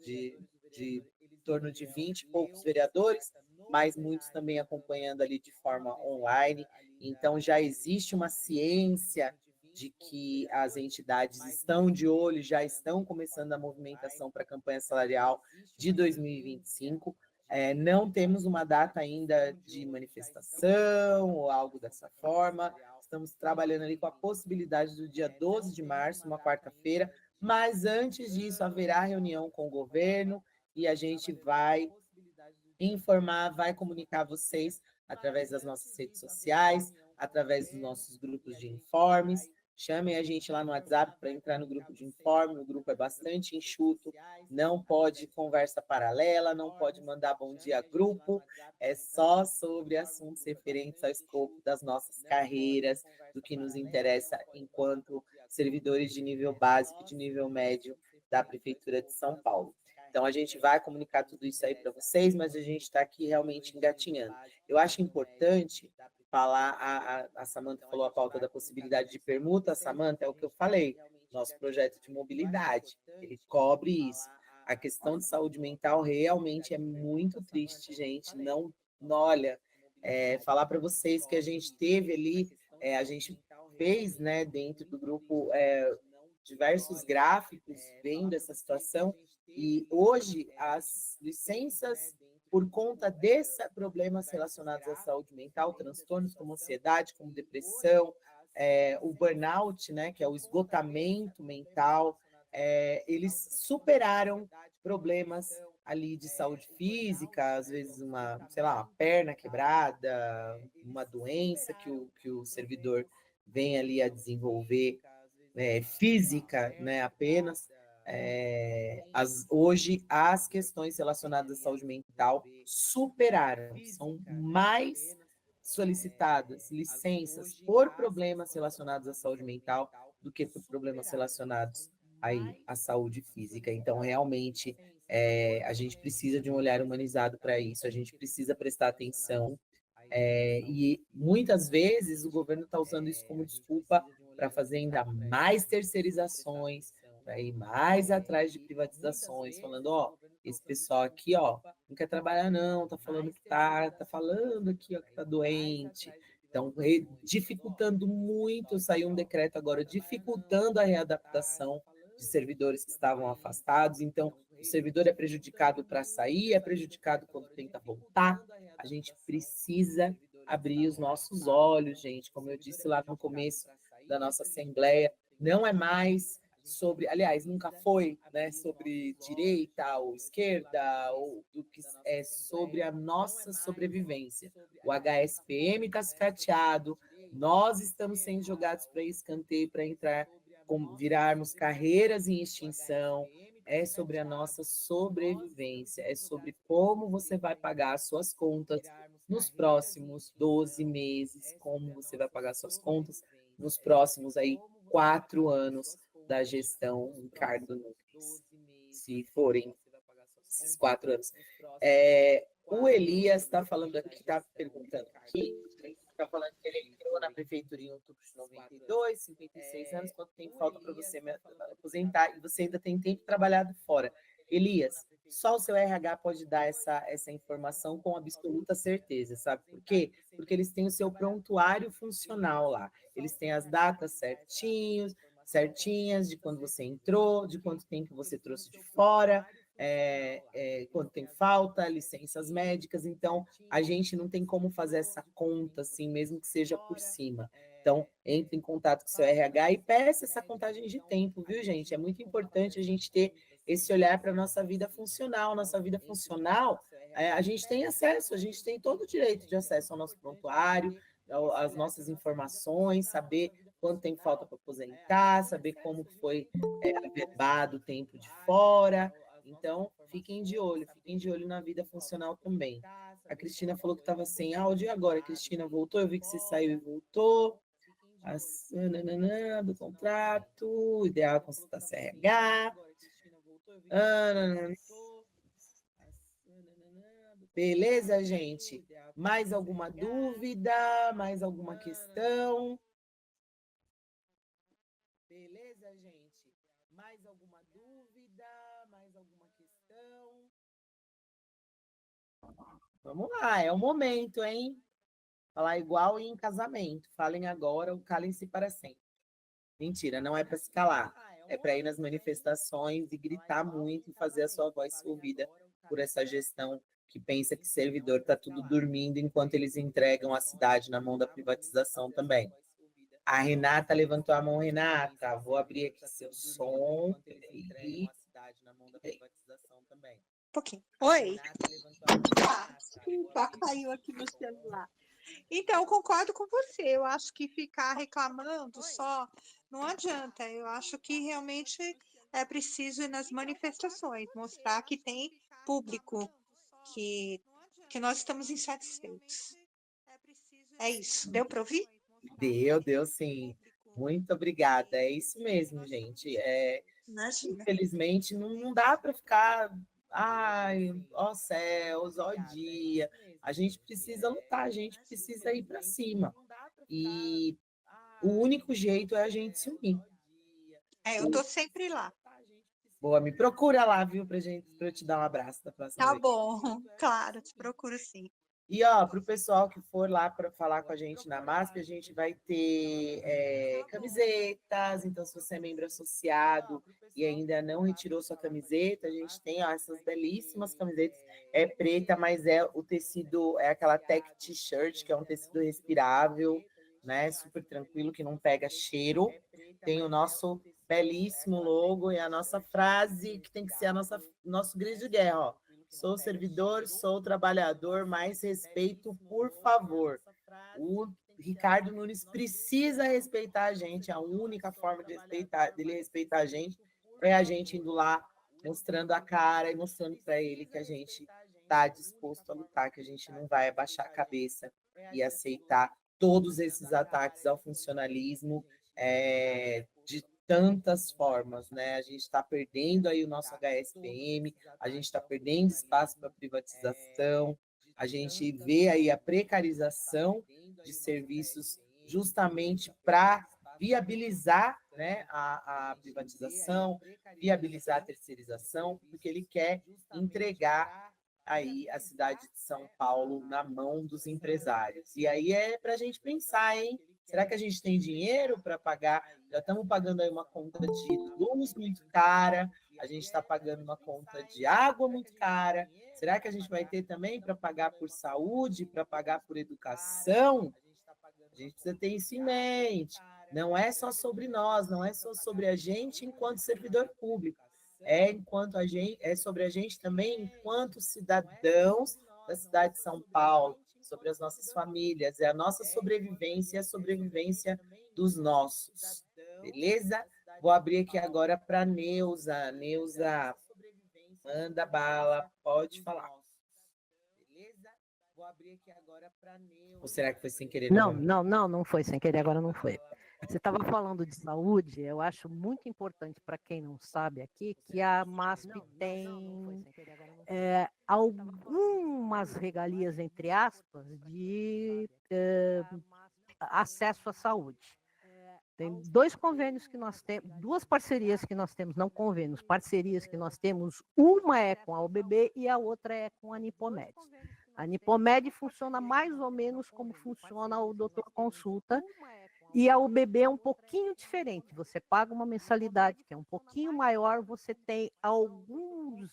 de em torno de 20 e poucos vereadores, mas muitos também acompanhando ali de forma online. Então, já existe uma ciência de que as entidades estão de olho, já estão começando a movimentação para a campanha salarial de 2025. Não temos uma data ainda de manifestação ou algo dessa forma. Estamos trabalhando ali com a possibilidade do dia 12 de março, uma quarta-feira, mas antes disso haverá reunião com o governo e a gente vai informar, vai comunicar a vocês através das nossas redes sociais, através dos nossos grupos de informes. Chamem a gente lá no WhatsApp para entrar no grupo de informe, o grupo é bastante enxuto, não pode conversa paralela, não pode mandar bom dia grupo, é só sobre assuntos referentes ao escopo das nossas carreiras, do que nos interessa enquanto servidores de nível básico e de nível médio da Prefeitura de São Paulo. Então, a gente vai comunicar tudo isso aí para vocês, mas a gente está aqui realmente engatinhando. Eu acho importante falar, a Samantha falou a pauta da possibilidade de permuta, Samantha, é o que eu falei, nosso projeto de mobilidade, ele cobre isso. A questão de saúde mental realmente é muito triste, gente, olha, falar para vocês que a gente teve ali, a gente fez, né, dentro do grupo, diversos gráficos vendo essa situação, e hoje as licenças por conta desses problemas relacionados à saúde mental, transtornos como ansiedade, como depressão, o burnout, né, que é o esgotamento mental, eles superaram problemas ali de saúde física, às vezes uma perna quebrada, uma doença que o servidor vem ali a desenvolver, física, né, apenas. Hoje, as questões relacionadas à saúde mental superaram, são mais solicitadas licenças por problemas relacionados à saúde mental do que por problemas relacionados aí à saúde física. Então, realmente, a gente precisa de um olhar humanizado para isso, a gente precisa prestar atenção, e muitas vezes o governo está usando isso como desculpa para fazer ainda mais terceirizações, para ir mais atrás de privatizações, falando, ó, esse pessoal aqui, ó, não quer trabalhar não, tá falando que tá falando aqui, ó, que tá doente. Então, dificultando muito, saiu um decreto agora dificultando a readaptação de servidores que estavam afastados. Então, o servidor é prejudicado para sair, é prejudicado quando tenta voltar. A gente precisa abrir os nossos olhos, gente. Como eu disse lá no começo da nossa assembleia, não é mais sobre, aliás, nunca foi, né, sobre direita ou esquerda, ou do que é sobre a nossa sobrevivência. O HSPM está escateado, nós estamos sendo jogados para escanteio, para entrar, virarmos carreiras em extinção, é sobre a nossa sobrevivência, é sobre como você vai pagar as suas contas nos próximos 12 meses, como você vai pagar suas contas nos próximos aí 4 anos da gestão Ricardo Nunes, se forem esses 4 anos. O Elias está falando aqui, está perguntando aqui, está falando que ele entrou na prefeitura em outubro de 92, 56 anos, quanto tempo falta para você me aposentar e você ainda tem tempo trabalhado fora. Elias, só o seu RH pode dar essa informação com absoluta certeza, sabe por quê? Porque eles têm o seu prontuário funcional lá, eles têm as datas certinhas de quando você entrou, de quanto tempo você trouxe de fora, quanto tem falta, licenças médicas, então a gente não tem como fazer essa conta assim, mesmo que seja por cima. Então, entre em contato com o seu RH e peça essa contagem de tempo, viu, gente? É muito importante a gente ter esse olhar para a nossa vida funcional. Nossa vida funcional, a gente tem acesso, a gente tem todo o direito de acesso ao nosso prontuário, às nossas informações, saber quanto tempo falta para aposentar, saber como foi averbado o tempo de fora. Então, fiquem de olho na vida funcional também. A Cristina falou que estava sem áudio, e agora, Cristina, voltou? Eu vi que você saiu e voltou. Do contrato, ideal consultar CRH. Beleza, gente? Mais alguma dúvida? Mais alguma questão? Beleza, gente? Mais alguma dúvida? Mais alguma questão? Vamos lá, é o momento, hein? Falar igual em casamento. Falem agora ou calem-se para sempre. Mentira, não é para se calar. É para ir nas manifestações e gritar muito e fazer a sua voz ser ouvida por essa gestão que pensa que servidor está tudo dormindo enquanto eles entregam a cidade na mão da privatização também. A Renata levantou a mão. Renata, vou abrir aqui seu som. Peraí. Pouquinho. Oi. Desculpa, caiu aqui no celular. Então, eu concordo com você. Eu acho que ficar reclamando só não adianta. Eu acho que realmente é preciso ir nas manifestações, mostrar que tem público, que nós estamos insatisfeitos. É isso. Deu para ouvir? Deu sim. Muito obrigada. É isso mesmo, gente. Imagina. Infelizmente, não dá para ficar, ai, ó céus, ó dia. A gente precisa lutar, a gente precisa ir para cima. E o único jeito é a gente se unir. Eu tô sempre lá. Boa, me procura lá, viu, para eu te dar um abraço da próxima Tá vez. bom, claro, te procuro sim. E, ó, para o pessoal que for lá para falar com a gente na MASP, a gente vai ter camisetas. Então, se você é membro associado e ainda não retirou sua camiseta, a gente tem essas belíssimas camisetas. É preta, mas o tecido é aquela tech t-shirt, que é um tecido respirável, né? Super tranquilo, que não pega cheiro. Tem o nosso belíssimo logo e a nossa frase, que tem que ser nosso grito de guerra, ó. Sou servidor, sou trabalhador, mais respeito, por favor. O Ricardo Nunes precisa respeitar a gente, a única forma dele respeitar a gente é a gente indo lá, mostrando a cara e mostrando para ele que a gente está disposto a lutar, que a gente não vai abaixar a cabeça e aceitar todos esses ataques ao funcionalismo de tantas formas, né? A gente está perdendo aí o nosso HSPM, a gente está perdendo espaço para privatização, a gente vê aí a precarização de serviços justamente para viabilizar né, a privatização, viabilizar a terceirização, porque ele quer entregar aí a cidade de São Paulo na mão dos empresários. E aí é para a gente pensar, hein? Será que a gente tem dinheiro para pagar? Já estamos pagando aí uma conta de luz muito cara, a gente está pagando uma conta de água muito cara. Será que a gente vai ter também para pagar por saúde, para pagar por educação? A gente precisa ter isso em mente. Não é só sobre nós, não é só sobre a gente enquanto servidor público. É sobre a gente também enquanto cidadãos da cidade de São Paulo, sobre as nossas famílias, é a nossa sobrevivência e a sobrevivência dos nossos. Beleza? Vou abrir aqui agora para Neuza. Neuza, manda bala, pode falar. Beleza? Vou abrir aqui agora para Neuza. Ou será que foi sem querer? Não foi sem querer, agora não foi. Você estava falando de saúde, eu acho muito importante para quem não sabe aqui que a MASP tem algumas regalias, entre aspas, de acesso à saúde. Tem 2 convênios que nós temos, 2 parcerias que nós temos, não convênios, parcerias que nós temos, uma é com a UBB e a outra é com a Nipomed. A Nipomed funciona mais ou menos como funciona o Doutor Consulta, e a UBB é um pouquinho diferente, você paga uma mensalidade que é um pouquinho maior, você tem alguns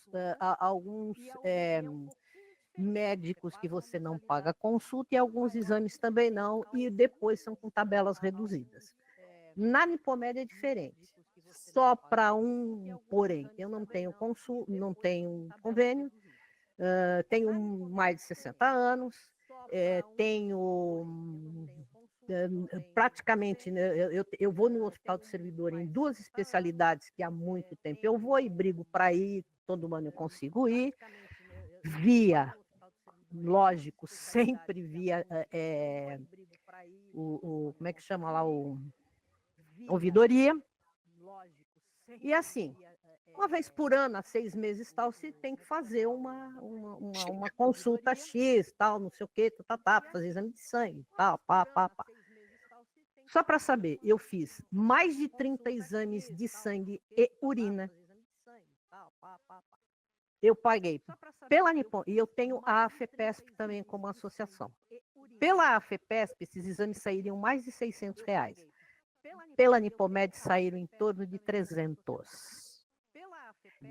médicos que você não paga consulta e alguns exames também não, e depois são com tabelas reduzidas. Na Nipomed é diferente, só para porém, eu não tenho não tenho convênio, tenho mais de 60 anos, tenho praticamente, né, eu vou no Hospital do Servidor em 2 especialidades que há muito tempo eu vou e brigo para ir, todo ano eu consigo ir, lógico, sempre via como é que chama lá, ouvidoria, e assim, uma vez por ano, há 6 meses, tal, se tem que fazer uma consulta X, tal, não sei o quê, fazer exame de sangue, tal, pá. Só para saber, eu fiz mais de 30 exames de sangue e urina. Eu paguei pela Nippon, e eu tenho a AFEPESP também como associação. Pela AFEPESP, esses exames saíram mais de R$600. Pela Nipomed saíram em torno de 300.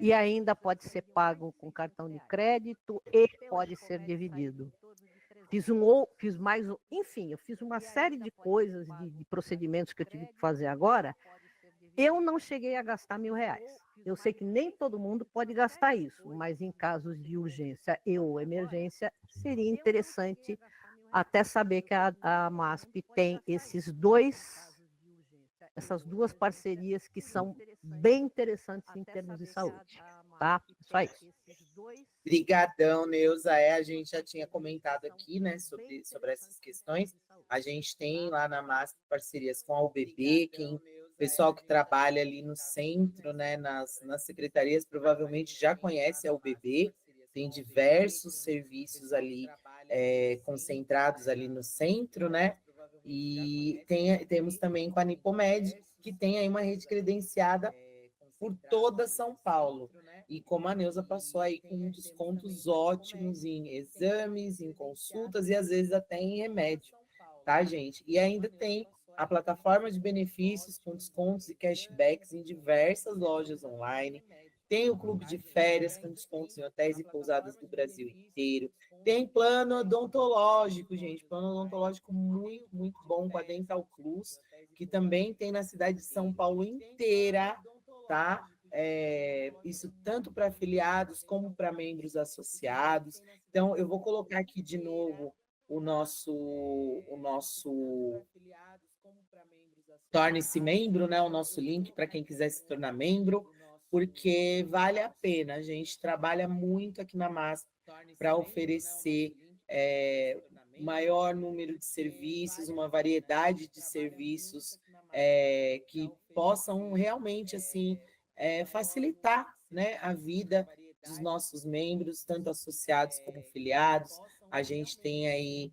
E ainda pode ser pago com cartão de crédito e pode ser dividido. Enfim, eu fiz uma série de coisas, de procedimentos que eu tive que fazer agora. Eu não cheguei a gastar R$1.000. Eu sei que nem todo mundo pode gastar isso, mas em casos de urgência ou emergência, seria interessante até saber que a MASP tem essas 2 parcerias que são bem interessantes em termos de saúde, tá? Só isso. Obrigadão, Neuza. A gente já tinha comentado aqui, né, sobre essas questões. A gente tem lá na MASP parcerias com a UBB, o pessoal que trabalha ali no centro, né, nas secretarias, provavelmente já conhece a UBB, tem diversos serviços ali concentrados ali no centro, né? E temos também com a Nipomed, que tem aí uma rede credenciada por toda São Paulo. E como a Neuza passou aí com descontos ótimos em exames, em consultas e às vezes até em remédio, tá, gente? E ainda tem a plataforma de benefícios com descontos e cashbacks em diversas lojas online. Tem o clube de férias com descontos em hotéis e pousadas do Brasil inteiro. Tem plano odontológico, gente, plano odontológico muito, muito bom com a Dental Plus, que também tem na cidade de São Paulo inteira, tá? Isso tanto para afiliados como para membros associados. Então, eu vou colocar aqui de novo o nosso torne-se membro, né? O nosso link para quem quiser se tornar membro, porque vale a pena. A gente trabalha muito aqui na MASP para oferecer maior número de serviços, uma variedade de serviços que possam realmente assim facilitar, né, a vida dos nossos membros, tanto associados como filiados. A gente tem aí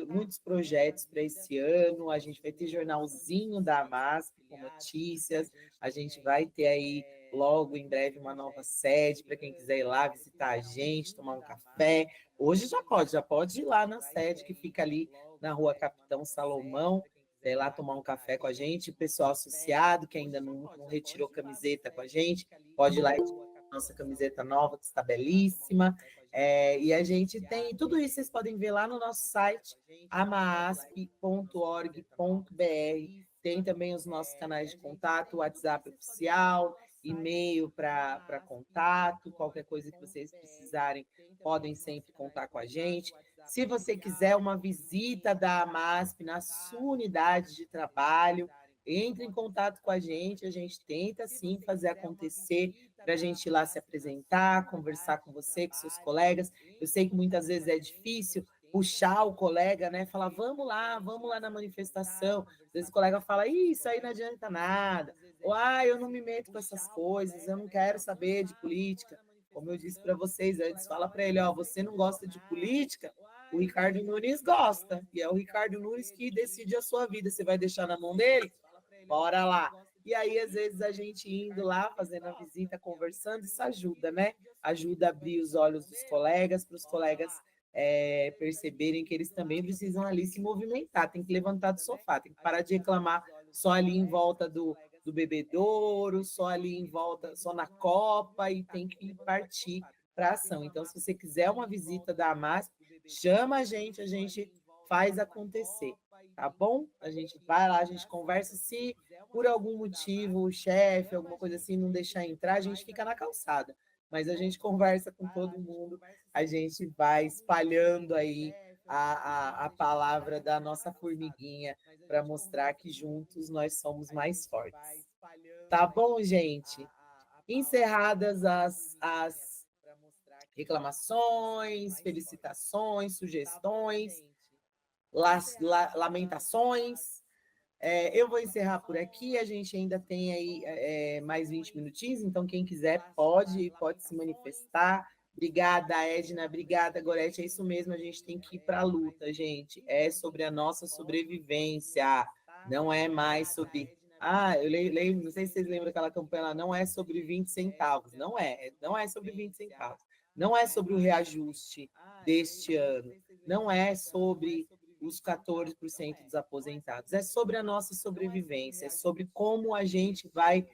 muitos projetos para esse ano, a gente vai ter jornalzinho da AMASP com notícias, a gente vai ter aí logo em breve uma nova sede para quem quiser ir lá visitar a gente, tomar um café. Hoje já pode ir lá na sede que fica ali na Rua Capitão Salomão, ir lá tomar um café com a gente. O pessoal associado que ainda não retirou camiseta com a gente, pode ir lá e nossa camiseta nova, que está belíssima. E a gente tem tudo isso, vocês podem ver lá no nosso site, amaasp.org.br. Tem também os nossos canais de contato, WhatsApp oficial, e-mail para contato, qualquer coisa que vocês precisarem, podem sempre contar com a gente. Se você quiser uma visita da AMASP na sua unidade de trabalho, entre em contato com a gente tenta sim fazer acontecer para a gente ir lá se apresentar, conversar com você, com seus colegas. Eu sei que muitas vezes é difícil puxar o colega, né? Falar, vamos lá na manifestação. Às vezes o colega fala, isso aí não adianta nada. Ou, eu não me meto com essas coisas, eu não quero saber de política. Como eu disse para vocês antes, fala para ele, você não gosta de política? O Ricardo Nunes gosta, e é o Ricardo Nunes que decide a sua vida. Você vai deixar na mão dele? Bora lá. E aí, às vezes, a gente indo lá, fazendo a visita, conversando, isso ajuda, né? Ajuda a abrir os olhos dos colegas, para os colegas perceberem que eles também precisam ali se movimentar, tem que levantar do sofá, tem que parar de reclamar só ali em volta do bebedouro, só ali em volta, só na Copa, e tem que partir para ação. Então, se você quiser uma visita da AMASP, chama a gente faz acontecer, tá bom? A gente vai lá, a gente conversa. Se por algum motivo o chefe, alguma coisa assim, não deixar entrar, a gente fica na calçada. Mas a gente conversa com todo mundo, a gente vai espalhando aí a palavra da nossa formiguinha para mostrar que juntos nós somos mais fortes. Tá bom, gente? Encerradas as reclamações, felicitações, sugestões, lamentações. Eu vou encerrar por aqui, a gente ainda tem aí mais 20 minutinhos, então quem quiser pode se manifestar. Obrigada, Edna, obrigada, Gorete, é isso mesmo, a gente tem que ir para a luta, gente, é sobre a nossa sobrevivência, não é mais sobre... eu lembro, não sei se vocês lembram daquela campanha lá, não é sobre 20 centavos, não é sobre 20 centavos, não é sobre o reajuste deste ano, não é sobre os 14% dos aposentados, é sobre a nossa sobrevivência, é sobre como a gente vai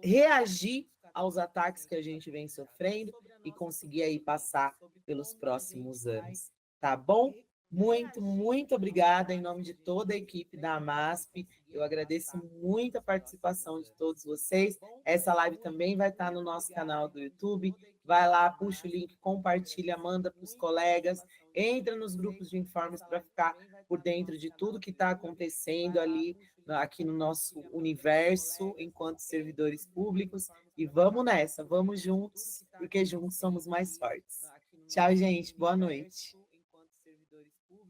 reagir aos ataques que a gente vem sofrendo e conseguir aí passar pelos próximos anos, tá bom? Muito, muito obrigada em nome de toda a equipe da AMASP, eu agradeço muito a participação de todos vocês, essa live também vai estar no nosso canal do YouTube, vai lá, puxa o link, compartilha, manda para os colegas, entra nos grupos de informes para ficar por dentro de tudo que está acontecendo ali, aqui no nosso universo, enquanto servidores públicos, e vamos nessa, vamos juntos, porque juntos somos mais fortes. Tchau, gente, boa noite.